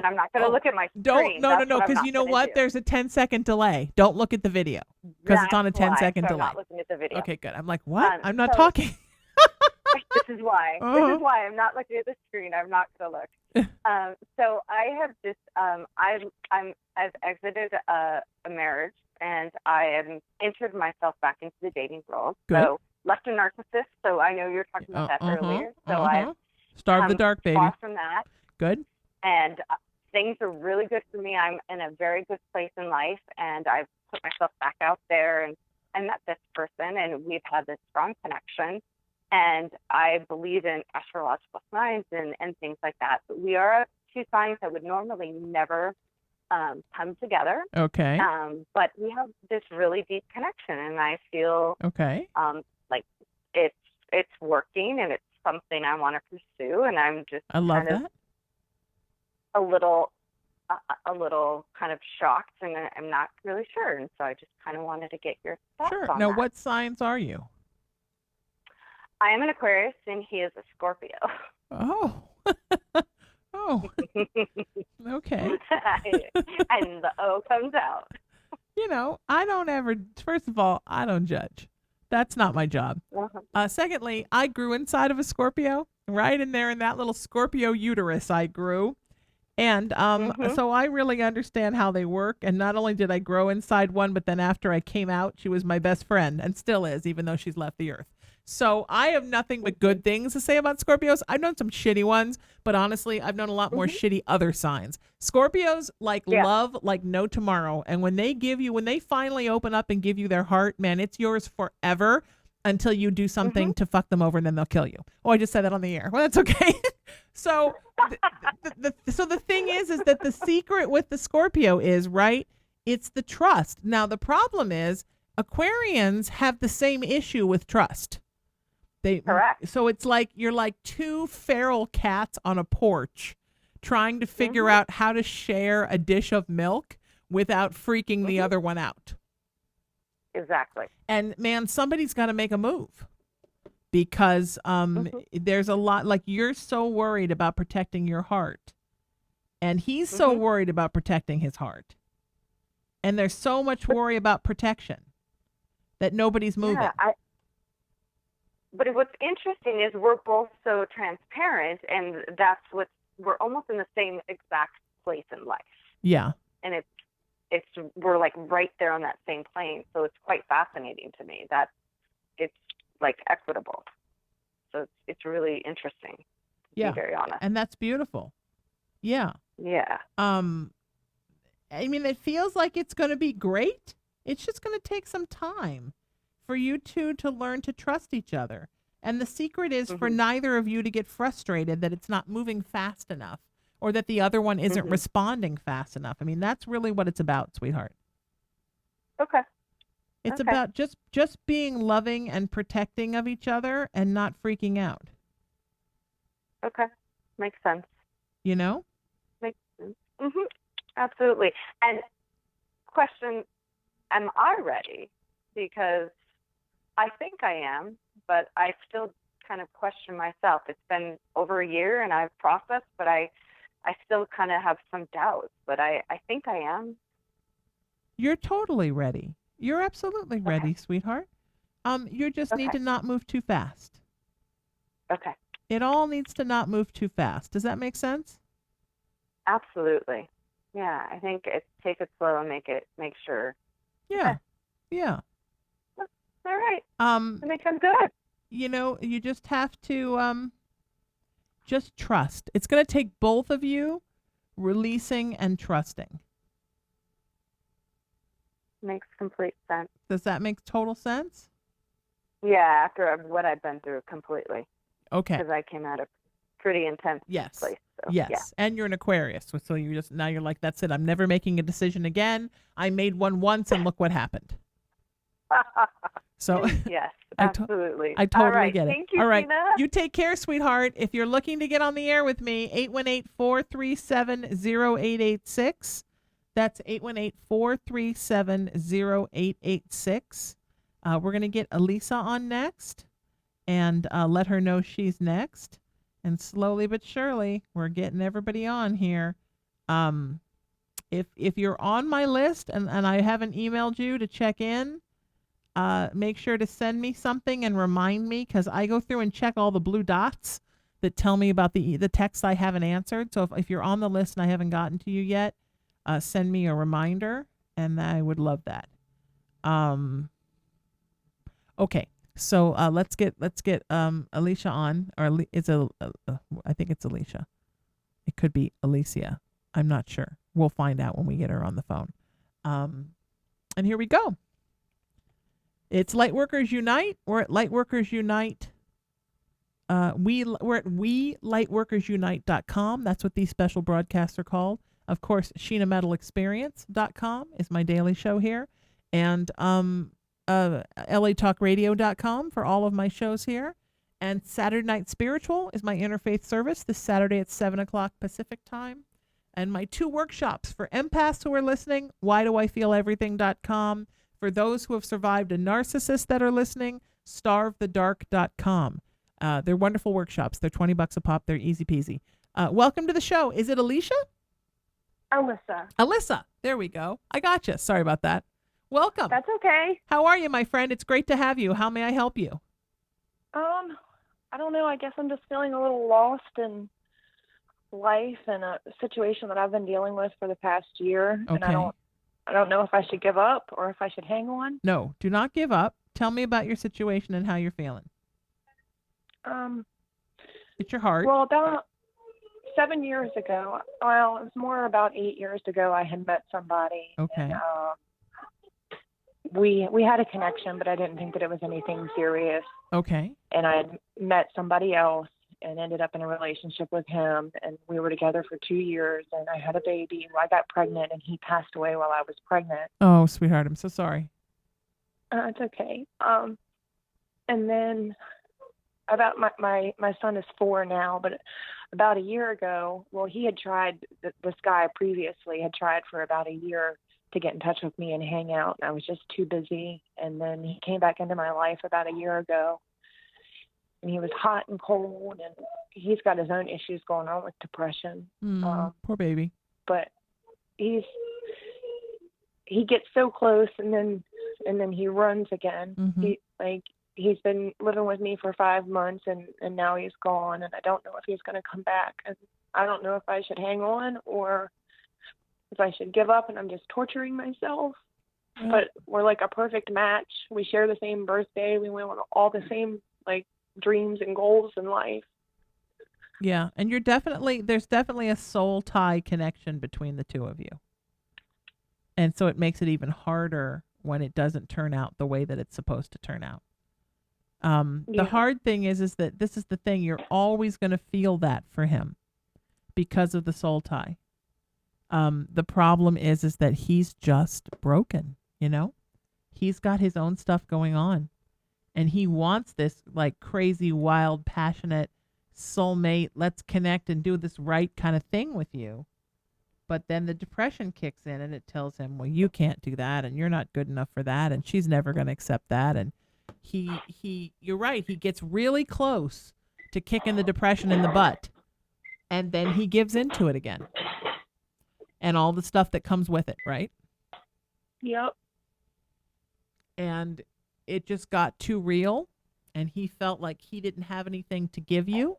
I'm not going to look at my screen. No, because you know what? There's a 10-second delay. Don't look at the video because it's on a 10-second delay. I'm not looking at the video. Okay, good. I'm like, what? I'm not talking. This is why. Uh-huh. This is why I'm not looking at the screen. I'm not going to look. So I have just I've exited a marriage, and I have entered myself back into the dating world. Good. So left a narcissist. So I know you were talking about that earlier. So I've Starve the dark, baby. far from that, Good. and things are really good for me. I'm in a very good place in life, and I've put myself back out there, and I met this person, and we've had this strong connection. And I believe in astrological signs and things like that. But we are two signs that would normally never come together. Okay. But we have this really deep connection, and I feel Okay. like it's working, and it's something I want to pursue. And I'm just I love kind of that. a little kind of shocked, and I'm not really sure. And so I just kind of wanted to get your thoughts Sure. on Now, that. what signs are you? I am an Aquarius, and he is a Scorpio. Oh. Oh. Okay. And the O comes out. You know, I don't ever, first of all, I don't judge. That's not my job. Uh-huh. Secondly, I grew inside of a Scorpio, right in there in that little Scorpio uterus I grew. And so I really understand how they work. And not only did I grow inside one, but then after I came out, she was my best friend and still is, even though she's left the earth. So I have nothing but good things to say about Scorpios. I've known some shitty ones, but honestly, I've known a lot more shitty other signs. Scorpios love like no tomorrow. And when they finally open up and give you their heart, man, it's yours forever until you do something to fuck them over, and then they'll kill you. Oh, I just said that on the air. Well, that's okay. So the thing is that the secret with the Scorpio is, right, it's the trust. Now, the problem is Aquarians have the same issue with trust. Correct. So it's like you're like two feral cats on a porch trying to figure out how to share a dish of milk without freaking the other one out. Exactly. And man, somebody's got to make a move, because there's a lot, like, you're so worried about protecting your heart, and he's so worried about protecting his heart. And there's so much worry about protection that nobody's moving. Yeah, but what's interesting is we're both so transparent, and we're almost in the same exact place in life. Yeah. And we're like right there on that same plane. So it's quite fascinating to me that it's like equitable. So it's really interesting, to be very honest. And that's beautiful. Yeah. Yeah. I mean, it feels like it's going to be great. It's just going to take some time for you two to learn to trust each other. And the secret is for neither of you to get frustrated that it's not moving fast enough, or that the other one isn't responding fast enough. I mean, that's really what it's about, sweetheart. Okay. It's about just being loving and protecting of each other and not freaking out. Okay. Makes sense. You know? Makes sense. Absolutely. And question, am I ready? Because I think I am, but I still kind of question myself. It's been over a year and I've processed, but I still kind of have some doubts, but I think I am. You're totally ready. You're absolutely ready, sweetheart. You just need to not move too fast. Okay. It all needs to not move too fast. Does that make sense? Absolutely. Yeah, I think take it slow and make sure. Yeah. Yeah. All right. I think I'm good. You know, you just have to just trust. It's going to take both of you releasing and trusting. Makes complete sense. Does that make total sense? Yeah, after what I've been through completely. Okay. Because I came out of pretty intense place. So, yes. Yeah. And you're an Aquarius. So now you're like, that's it. I'm never making a decision again. I made one once and look what happened. So yes, absolutely. I totally All right. get it. Thank you, All right. Sheena. You take care, sweetheart. If you're looking to get on the air with me, 818-437-0886. That's 818-437-0886. We're going to get Elisa on next and let her know she's next. And slowly but surely, we're getting everybody on here. If you're on my list and I haven't emailed you to check in, make sure to send me something and remind me, because I go through and check all the blue dots that tell me about the texts I haven't answered. So if you're on the list and I haven't gotten to you yet, send me a reminder, and I would love that. Okay, so let's get Alicia on, or I think it's Alicia. It could be Alicia. I'm not sure. We'll find out when we get her on the phone. And here we go. It's Lightworkers Unite. We're at Lightworkers Unite. We're at WeLightworkersUnite.com. That's what these special broadcasts are called. Of course, SheenaMetalExperience.com is my daily show here. And LATalkRadio.com for all of my shows here. And Saturday Night Spiritual is my interfaith service this Saturday at 7 o'clock Pacific time. And my 2 workshops for empaths who are listening, WhyDoIFeelEverything.com. For those who have survived a narcissist that are listening, StarveTheDark.com. They're wonderful workshops. They're $20 a pop. They're easy peasy. Welcome to the show. Is it Alicia? Alyssa. There we go. I gotcha. Sorry about that. Welcome. That's okay. How are you, my friend? It's great to have you. How may I help you? I don't know. I guess I'm just feeling a little lost in life and a situation that I've been dealing with for the past year. Okay. And I don't know if I should give up or if I should hang on. No, do not give up. Tell me about your situation and how you're feeling. It's your heart. Well, about 7 years ago, well, it was more about 8 years ago, I had met somebody. Okay. And, we had a connection, but I didn't think that it was anything serious. Okay. And I had met somebody else and ended up in a relationship with him, and we were together for 2 years, and I had a baby. I got pregnant, and he passed away while I was pregnant. Oh, sweetheart, I'm so sorry. It's okay. And then about my son is 4 now, but about a year ago, well, he had tried, this guy previously had tried for about a year to get in touch with me and hang out, and I was just too busy. And then he came back into my life about a year ago, and he was hot and cold, and he's got his own issues going on with depression. Poor baby. But he gets so close, and then he runs again. Mm-hmm. He's been living with me for 5 months, and now he's gone, and I don't know if he's going to come back. And I don't know if I should hang on or if I should give up, and I'm just torturing myself. Yeah. But we're like a perfect match. We share the same birthday. We went on all the same dreams and goals in life. Yeah, and there's definitely a soul tie connection between the two of you. And so it makes it even harder when it doesn't turn out the way that it's supposed to turn out. The hard thing is that this is the thing, you're always going to feel that for him because of the soul tie. The problem is that he's just broken, He's got his own stuff going on, and he wants this crazy, wild, passionate soulmate, let's connect and do this right kind of thing with you. But then the depression kicks in and it tells him, well, you can't do that, and you're not good enough for that, and she's never going to accept that. And you're right, he gets really close to kicking the depression in the butt, and then he gives into it again. And all the stuff that comes with it, right? Yep. And it just got too real, and he felt like he didn't have anything to give you.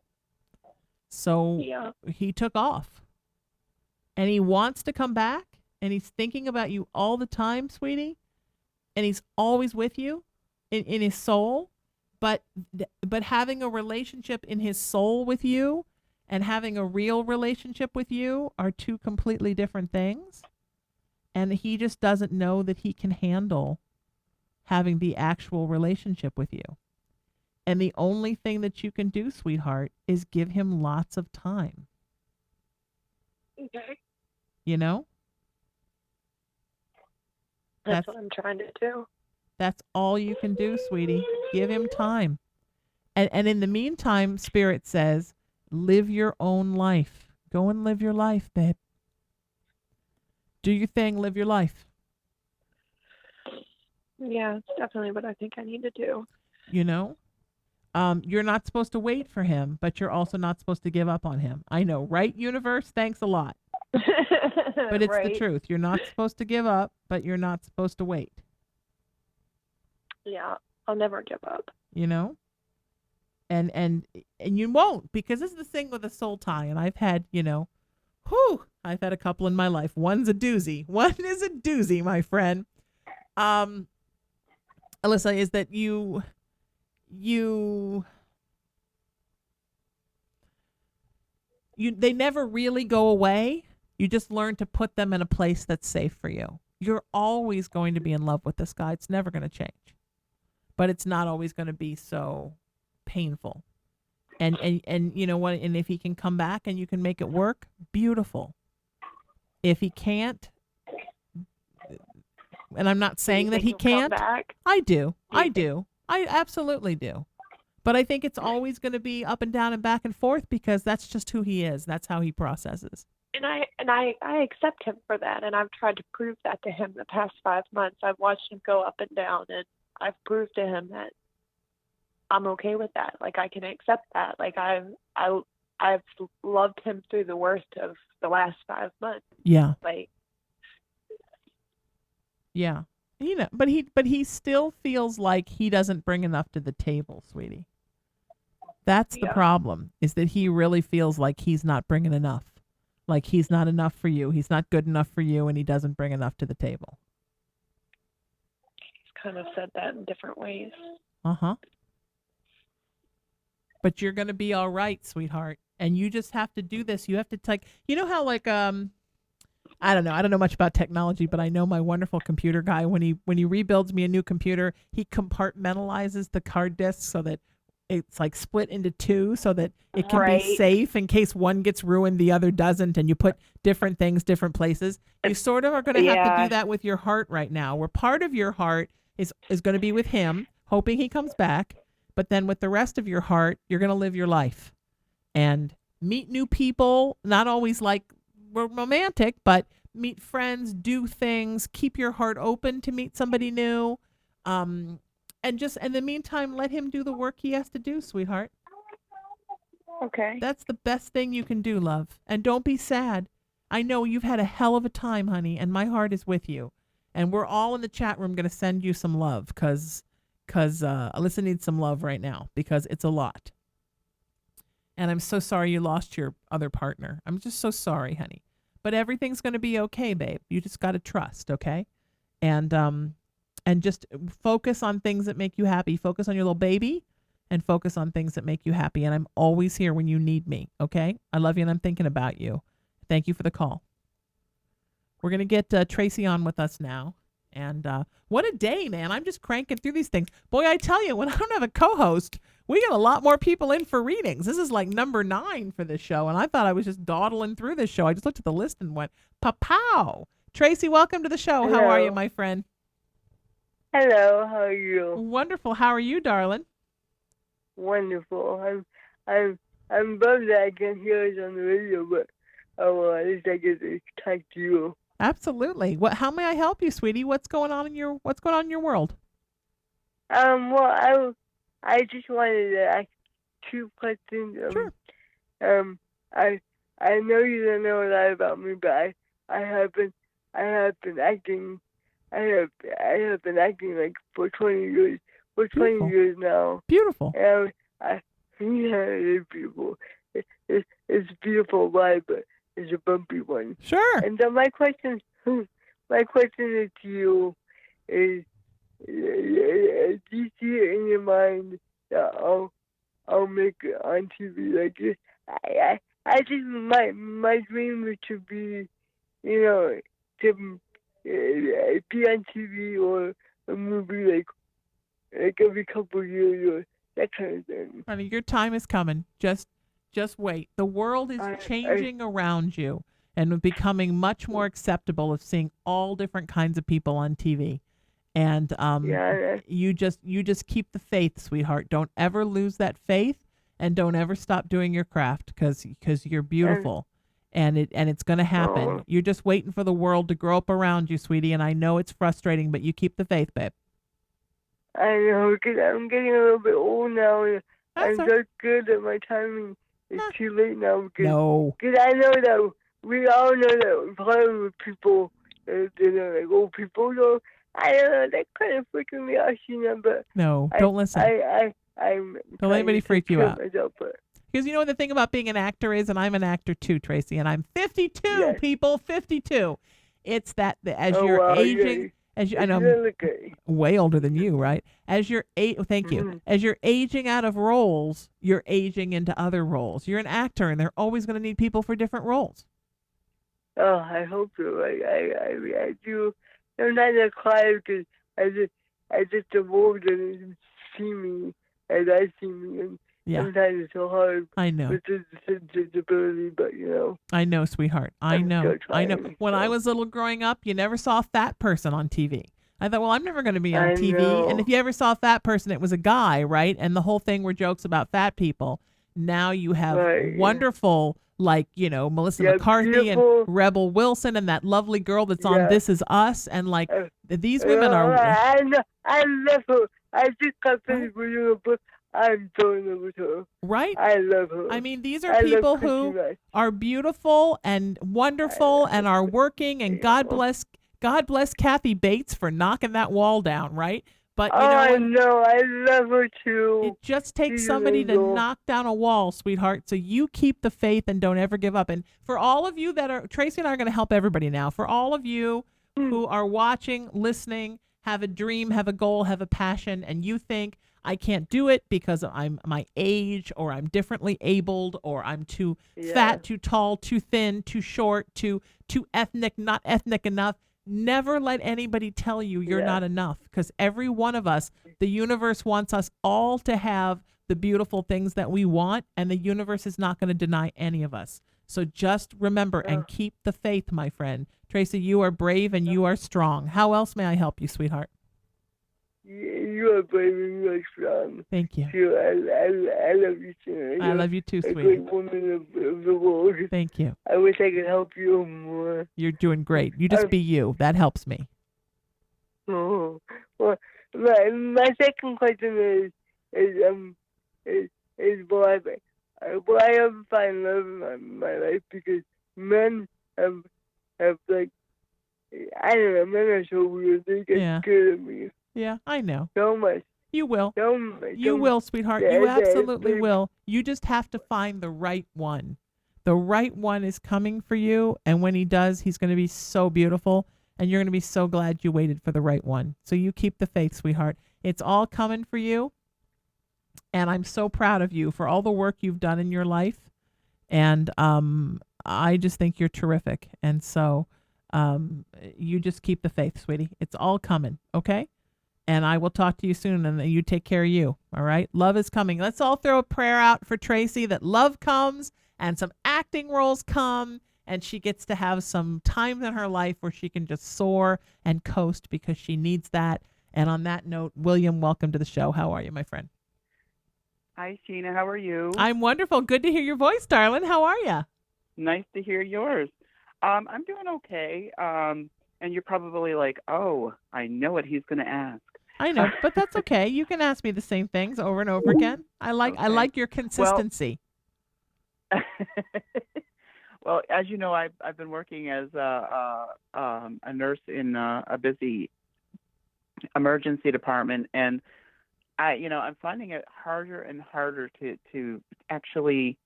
So he took off. And he wants to come back, and he's thinking about you all the time, sweetie. And he's always with you in his soul. But having a relationship in his soul with you and having a real relationship with you are two completely different things. And he just doesn't know that he can handle having the actual relationship with you. And the only thing that you can do, sweetheart, is give him lots of time. Okay. That's what I'm trying to do. That's all you can do, sweetie. Give him time. And in the meantime, Spirit says, live your own life. Go and live your life, babe. Do your thing, live your life. Yeah, it's definitely what I think I need to do. You're not supposed to wait for him, but you're also not supposed to give up on him. I know, right, universe? Thanks a lot. But it's right. the truth. You're not supposed to give up, but you're not supposed to wait. Yeah, I'll never give up. You know, and you won't, because this is the thing with a soul tie. And I've had, I've had a couple in my life. One's a doozy. One is a doozy, my friend. Alyssa, is that you they never really go away. You just learn to put them in a place that's safe for you. You're always going to be in love with this guy. It's never going to change. But it's not always going to be so painful. And you know what? And if he can come back and you can make it work, beautiful. If he can't, and I'm not saying that he can't. I do. I absolutely do. But I think it's always going to be up and down and back and forth, because that's just who he is. That's how he processes. And I accept him for that, and I've tried to prove that to him the past 5 months. I've watched him go up and down, and I've proved to him that I'm okay with that. Like, I can accept that. Like, I've loved him through the worst of the last 5 months. Yeah. Like. Yeah. But he still feels like he doesn't bring enough to the table, sweetie. That's the problem, is that he really feels like he's not bringing enough. Like, he's not enough for you. He's not good enough for you, and he doesn't bring enough to the table. He's kind of said that in different ways. Uh-huh. But you're going to be all right, sweetheart. And you just have to do this. You have to how I don't know much about technology, but I know my wonderful computer guy, when he rebuilds me a new computer, he compartmentalizes the card disk so that it's like split into two, so that it can be safe in case one gets ruined, the other doesn't, and you put different things different places. You sort of are going to have to do that with your heart right now, where part of your heart is going to be with him, hoping he comes back, but then with the rest of your heart, you're going to live your life and meet new people, not always like romantic, but meet friends, do things, keep your heart open to meet somebody new. And just in the meantime, let him do the work he has to do, sweetheart. Okay. That's the best thing you can do, love. And don't be sad. I know you've had a hell of a time, honey, and my heart is with you. And we're all in the chat room going to send you some love, because Alyssa needs some love right now, because it's a lot. And I'm so sorry you lost your other partner. I'm just so sorry, honey. But everything's going to be okay, babe. You just got to trust, okay? And just focus on things that make you happy. Focus on your little baby, and focus on things that make you happy. And I'm always here when you need me, okay? I love you, and I'm thinking about you. Thank you for the call. We're going to get Tracy on with us now. And what a day, man. I'm just cranking through these things. Boy, I tell you, when I don't have a co-host, we get a lot more people in for readings. This is like number 9 for this show, and I thought I was just dawdling through this show. I just looked at the list and went, pa-pow. Tracy, welcome to the show. Hello. How are you, my friend? Hello, how are you? Wonderful. How are you, darling? Wonderful. I'm bummed that I can't hear us on the radio, but at least I get to talk to you. Absolutely. How may I help you, sweetie? What's going on in your world? Well, I just wanted to ask 2 questions. Sure. I know you don't know a lot about me, but I have been acting. I have been acting like for 20 years. For 20 years now. Beautiful. And it's beautiful. It's a beautiful ride, but it's a bumpy one. Sure. And so my question is to you is, do you see it in your mind that I'll make it on TV like this? I think my dream is to be, to be on TV or a movie like every couple of years or that kind of thing. Honey, your time is coming. Just wait. The world is changing around you and becoming much more acceptable of seeing all different kinds of people on TV. And you just keep the faith, sweetheart. Don't ever lose that faith, and don't ever stop doing your craft, because you're beautiful. And it's going to happen. You're just waiting for the world to grow up around you, sweetie, and I know it's frustrating, but you keep the faith, babe. I know, because I'm getting a little bit old now, and I'm so good at my timing. It's too late now. Because I know that we all know that part of people, they're like old people, though. I don't know, that kind of freaking me out, Sheena, but No, don't listen. I'm Don't let anybody freak you out. Myself, but Because you know what the thing about being an actor is, and I'm an actor too, Tracy, and I'm 52, yes. people, 52. It's that as Oh, you're wow, aging, yeah. as you, and You I'm look good. way older than you, right? As you're thank you. Mhm. As you're aging out of roles, you're aging into other roles. You're an actor, and they're always going to need people for different roles. Oh, I hope so. I do. Sometimes I cry because I just the world doesn't see me as I see me, and Yeah. sometimes it's so hard I know. with this disability. But you know, I know, sweetheart. I I'm know. still I know. trying, When I so. was little growing up, you never saw a fat person on TV. I thought, well, I'm never going to be on I TV. know. And if you ever saw a fat person, it was a guy, right? And the whole thing were jokes about fat people. Now you have Right. wonderful, like, Melissa Yeah, McCarthy beautiful. and Rebel Wilson and that lovely girl that's on Yeah. This Is Us. And like, these women are. I love her. I just got finished reading her book. I'm so in love with her. Right? I love her. I mean, these are I people love who Christy Rice. are beautiful and wonderful and are working, and God bless Kathy Bates for knocking that wall down, right? But you know I what? know. I love her too. It just takes She's somebody an to angel. knock down a wall, sweetheart. So you keep the faith and don't ever give up. And for all of you that are, Tracy and I are going to help everybody now. For all of you who are watching, listening, have a dream, have a goal, have a passion, and you think, I can't do it because I'm my age, or I'm differently abled, or I'm too fat, too tall, too thin, too short, too ethnic, not ethnic enough. Never let anybody tell you you're not enough, because every one of us, the universe wants us all to have the beautiful things that we want, and the universe is not going to deny any of us. So just remember and keep the faith, my friend. Tracy, you are brave and you are strong. How else may I help you, sweetheart? You are brave and you are strong. Thank you. I love you, Sheena. I love you too, a sweetie. great woman of the world. Thank you. I wish I could help you more. You're doing great. You just be you. That helps me. Oh, well, my second question is will I ever find love in my life? Because men have like, I don't know, men are so weird. They get scared of me. Yeah, I know. So much. You will. So much. You will, sweetheart. You absolutely will. You just have to find the right one. The right one is coming for you, and when he does, he's going to be so beautiful, and you're going to be so glad you waited for the right one. So you keep the faith, sweetheart. It's all coming for you, and I'm so proud of you for all the work you've done in your life, and I just think you're terrific, and so you just keep the faith, sweetie. It's all coming, okay? And I will talk to you soon, and you take care of you, all right? Love is coming. Let's all throw a prayer out for Tracy that love comes and some acting roles come, and she gets to have some time in her life where she can just soar and coast because she needs that. And on that note, William, welcome to the show. How are you, my friend? Hi, Sheena. How are you? I'm wonderful. Good to hear your voice, darling. How are you? Nice to hear yours. I'm doing okay. And you're probably like, oh, I know what he's going to ask. I know, but that's okay. You can ask me the same things over and over again. I like your consistency. Well, as you know, I've been working as a nurse in a busy emergency department, and I'm finding it harder and harder to actually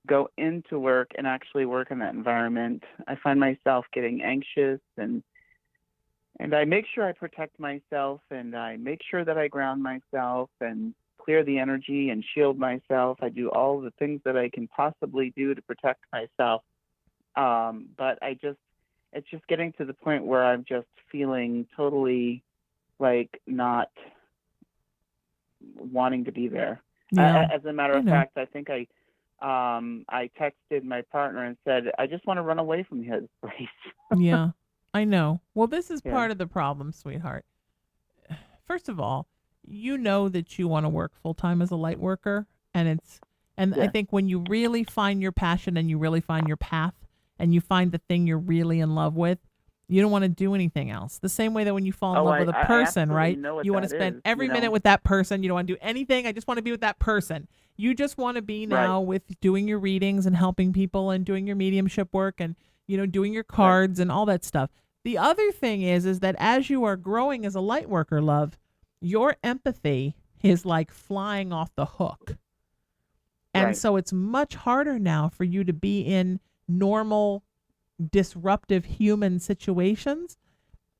go into work and actually work in that environment. I find myself getting anxious, and I make sure I protect myself, and I make sure that I ground myself and clear the energy and shield myself. I do all the things that I can possibly do to protect myself. But it's just getting to the point where I'm just feeling totally like not wanting to be there. Yeah, as a matter of fact, I think I texted my partner and said, I just want to run away from his place. Yeah. I know. Well, this is part of the problem, sweetheart. First of all, you know that you want to work full-time as a light worker, and I think when you really find your passion and you really find your path and you find the thing you're really in love with, you don't want to do anything else. The same way that when you fall in love with a person, right? You want to spend every minute with that person. You don't want to do anything. I just want to be with that person. You just want to be now with doing your readings and helping people and doing your mediumship work and doing your cards and all that stuff. The other thing is that as you are growing as a light worker, love, your empathy is like flying off the hook. And Right. so it's much harder now for you to be in normal, disruptive human situations.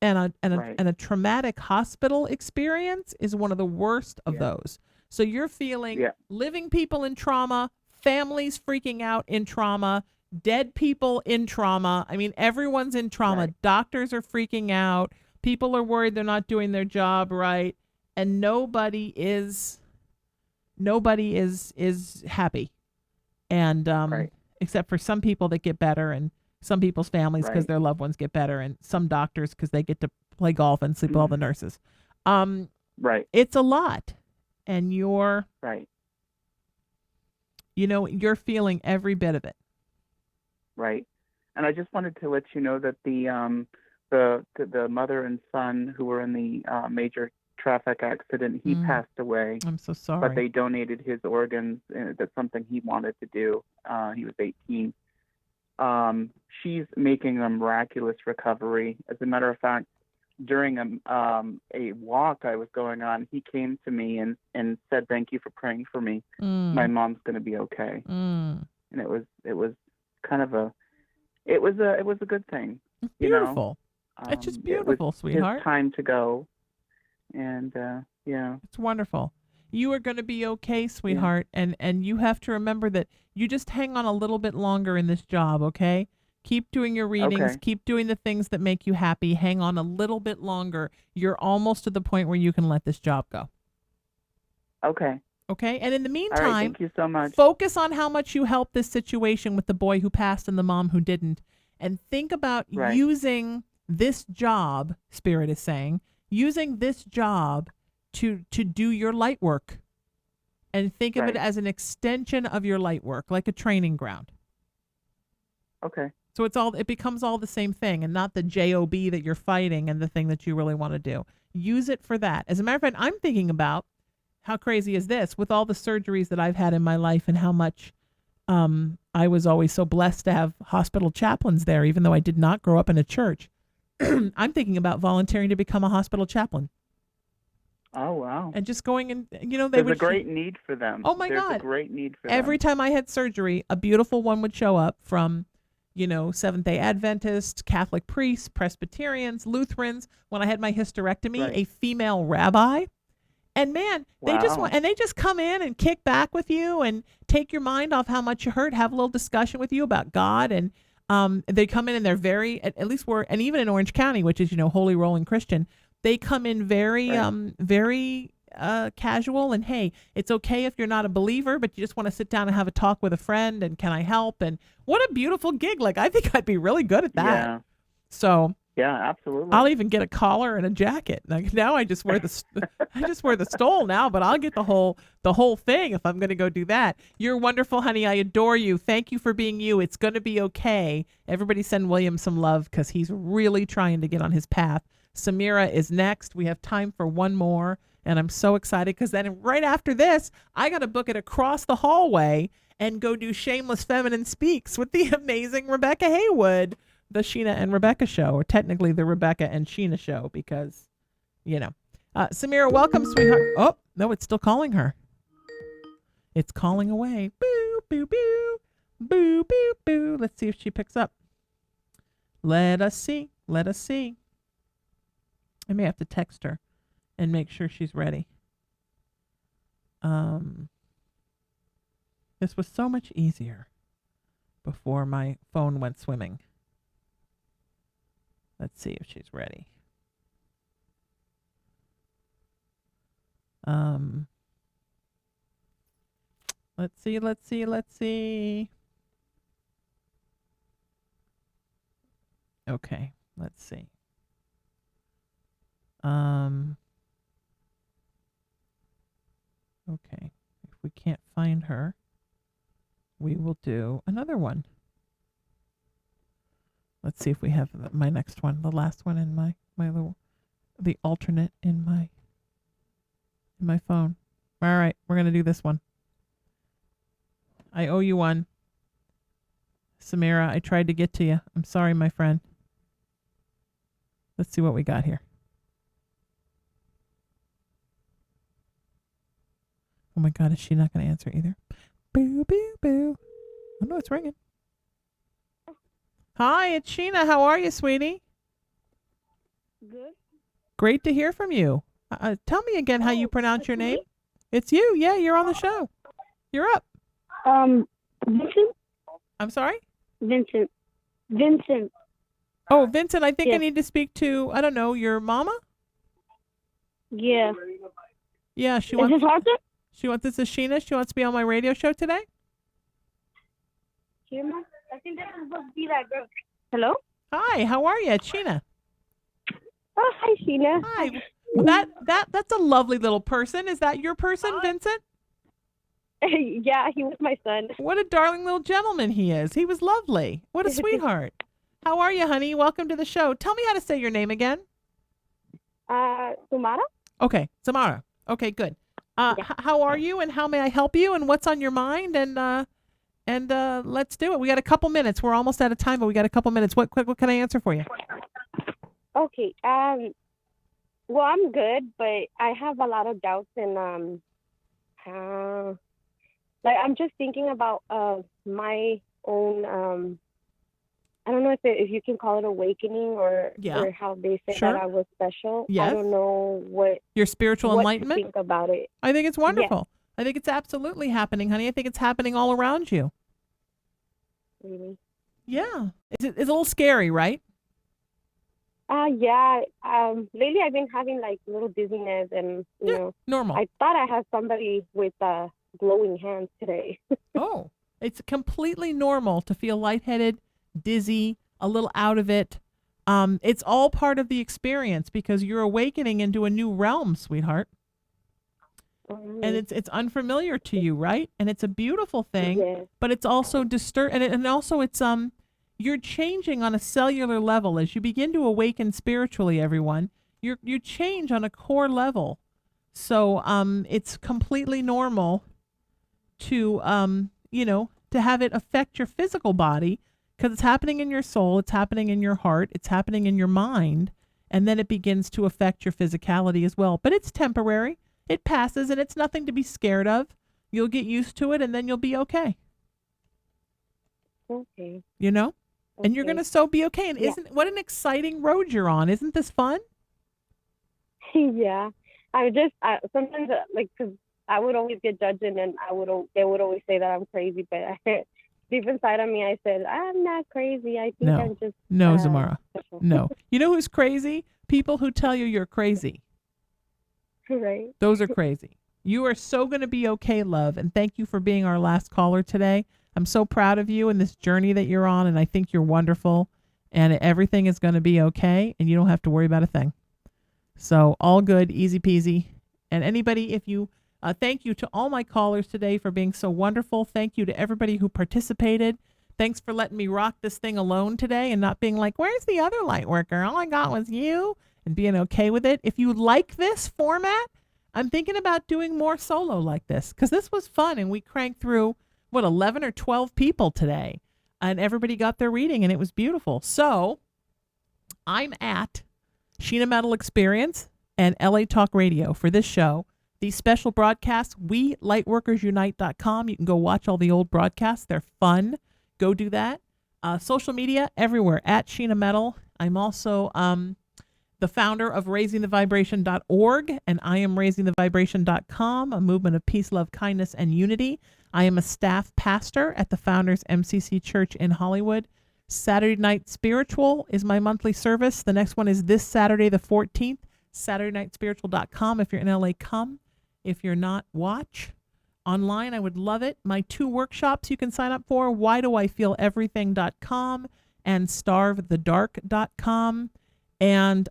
And a traumatic hospital experience is one of the worst of those. So you're feeling living people in trauma, families freaking out in trauma, dead people in trauma. I mean, everyone's in trauma. Right. Doctors are freaking out. People are worried they're not doing their job right. And nobody is happy. And except for some people that get better, and some people's families because their loved ones get better, and some doctors because they get to play golf and sleep with all the nurses. Right. It's a lot. And you're you're feeling every bit of it. Right. And I just wanted to let you know that the mother and son who were in the major traffic accident, he passed away. I'm so sorry. But they donated his organs. That's something he wanted to do. He was 18. She's making a miraculous recovery. As a matter of fact, during a walk I was going on, he came to me and said, "Thank you for praying for me. My mom's going to be okay." And it was kind of a good thing. It's beautiful. It's just beautiful, it was sweetheart. His time to go, and it's wonderful. You are going to be okay, sweetheart, and you have to remember that you just hang on a little bit longer in this job, okay? Keep doing your readings. Okay. Keep doing the things that make you happy. Hang on a little bit longer. You're almost to the point where you can let this job go. Okay. Okay? And in the meantime, all right, thank you so much. Focus on how much you helped this situation with the boy who passed and the mom who didn't. And think about using this job, Spirit is saying, using this job to do your light work. And think of it as an extension of your light work, like a training ground. Okay. So it becomes all the same thing, and not the job that you're fighting and the thing that you really want to do. Use it for that. As a matter of fact, I'm thinking about how crazy is this with all the surgeries that I've had in my life, and how much I was always so blessed to have hospital chaplains there, even though I did not grow up in a church. I'm thinking about volunteering to become a hospital chaplain. Oh, wow. And just going and, There's a great need for them. Oh, my God. There's a great need for them. Every time I had surgery, a beautiful one would show up from, Seventh-day Adventists, Catholic priests, Presbyterians, Lutherans. When I had my hysterectomy, a female rabbi. And man, they just come in and kick back with you and take your mind off how much you hurt, have a little discussion with you about God. And they come in and they're very, at least and even in Orange County, which is, Holy Rolling Christian, they come in very, very casual, and hey, it's okay if you're not a believer, but you just want to sit down and have a talk with a friend, and can I help? And what a beautiful gig. Like, I think I'd be really good at that. Yeah. So yeah, absolutely. I'll even get a collar and a jacket. Like, now I just wear the stole now, but I'll get the whole thing if I'm going to go do that. You're wonderful, honey. I adore you. Thank you for being you. It's going to be okay. Everybody send William some love, because he's really trying to get on his path. Samira is next. We have time for one more. And I'm so excited, because then right after this, I got to book it across the hallway and go do Shameless Feminine Speaks with the amazing Rebecca Haywood, the Sheena and Rebecca show, or technically the Rebecca and Sheena show, because, Samira, welcome, sweetheart. Oh, no, it's still calling her. It's calling away. Boo, boo, boo, boo, boo, boo. Let's see if she picks up. Let us see. Let us see. I may have to text her and make sure she's ready. This was so much easier before my phone went swimming. Let's see if she's ready. Let's see. Okay, let's see. Okay, if we can't find her, we will do another one. Let's see if we have my next one, the last one in my little, the alternate in my phone. All right, we're going to do this one. I owe you one. Samira, I tried to get to you. I'm sorry, my friend. Let's see what we got here. Oh my God, is she not going to answer either? Boo, boo, boo. Oh no, it's ringing. Hi, it's Sheena. How are you, sweetie? Good. Great to hear from you. Tell me again how you pronounce your name. It's you. Yeah, you're on the show. You're up. Vincent? I'm sorry? Vincent. Oh, Vincent, I think I Yes. need to speak to, I don't know, your mama? Yeah. Yeah, she Is wants. this Arthur? This is Sheena. She wants to be on my radio show today. Sheena? I think this is supposed to be that girl. Hello? Hi, how are you? It's Sheena. Oh, hi, Sheena. Hi. Well, that's a lovely little person. Is that your person, Vincent? Yeah, he was my son. What a darling little gentleman he is. He was lovely. What a sweetheart. How are you, honey? Welcome to the show. Tell me how to say your name again. Sumara? Okay, Samara. Okay, good. How are you, and how may I help you, and what's on your mind, and let's do it. We got a couple minutes. We're almost out of time, but we got a couple minutes. What can I answer for you? Okay. Well, I'm good, but I have a lot of doubts and like I'm just thinking about my own I don't know if you can call it awakening or how they say Sure. that I was special. Yes. I don't know what Your spiritual what enlightenment? to think about it. I think it's wonderful. I think it's absolutely happening, honey. I think it's happening all around you. Really? Yeah. It's a little scary, right? Yeah. Lately I've been having like little dizziness and you know normal. I thought I had somebody with glowing hands today. Oh, it's completely normal to feel lightheaded, dizzy, a little out of it. It's all part of the experience because you're awakening into a new realm, sweetheart. And it's unfamiliar to you, right? And it's a beautiful thing, Yes. but it's also and also it's you're changing on a cellular level as you begin to awaken spiritually, everyone. You change on a core level. So it's completely normal to to have it affect your physical body because it's happening in your soul, it's happening in your heart, it's happening in your mind, and then it begins to affect your physicality as well. But it's temporary. It passes, and it's nothing to be scared of. You'll get used to it, and then you'll be okay. Okay. You know? And you're going to be okay. And what an exciting road you're on. Isn't this fun? Yeah. Sometimes because I would always get judged and they would always say that I'm crazy, but deep inside of me I said I'm not crazy. I think I'm just No, Zamara. No. You know who's crazy? People who tell you you're crazy. Right. Those are crazy. You are so going to be okay, love, and thank you for being our last caller today. I'm so proud of you and this journey that you're on, and I think you're wonderful, and everything is going to be okay, and you don't have to worry about a thing. So all good, easy peasy. And anybody, if you thank you to all my callers today for being so wonderful. Thank you to everybody who participated. Thanks for letting me rock this thing alone today and not being like, where's the other light worker? All I got was you, and being okay with it. If you like this format, I'm thinking about doing more solo like this because this was fun, and we cranked through, 11 or 12 people today, and everybody got their reading, and it was beautiful. So I'm at Sheena Metal Experience and LA Talk Radio for this show. These special broadcasts, WeLightworkersUnite.com. You can go watch all the old broadcasts. They're fun. Go do that. Social media, everywhere, at Sheena Metal. I'm also the founder of RaisingTheVibration.org, and I am RaisingTheVibration.com, a movement of peace, love, kindness, and unity. I am a staff pastor at the Founders MCC Church in Hollywood. Saturday Night Spiritual is my monthly service. The next one is this Saturday, the 14th, SaturdayNightSpiritual.com. If you're in LA, come. If you're not, watch. Online, I would love it. My 2 workshops you can sign up for, whydoifeeleverything.com and starvethedark.com. And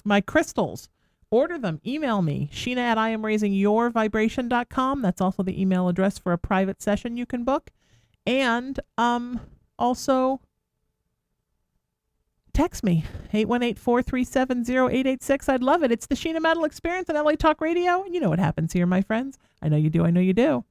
my crystals, order them, email me, Sheena at IamRaisingYourVibration.com. That's also the email address for a private session you can book. And also text me, 818-437-0886. I'd love it. It's the Sheena Metal Experience on LA Talk Radio. And you know what happens here, my friends. I know you do. I know you do.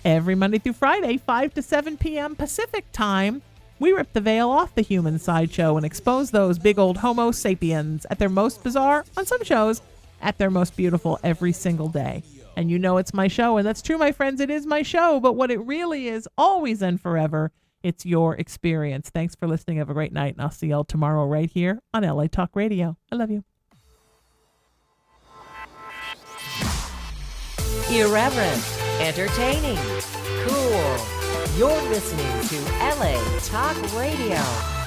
Every Monday through Friday, 5 to 7 p.m. Pacific time, We rip the veil off the human sideshow and expose those big old Homo sapiens at their most bizarre, on some shows, at their most beautiful every single day. And you know it's my show, and that's true, my friends. It is my show, but what it really is, always and forever, it's your experience. Thanks for listening. Have a great night, and I'll see y'all tomorrow right here on LA Talk Radio. I love you. Irreverent, entertaining, cool. You're listening to LA Talk Radio.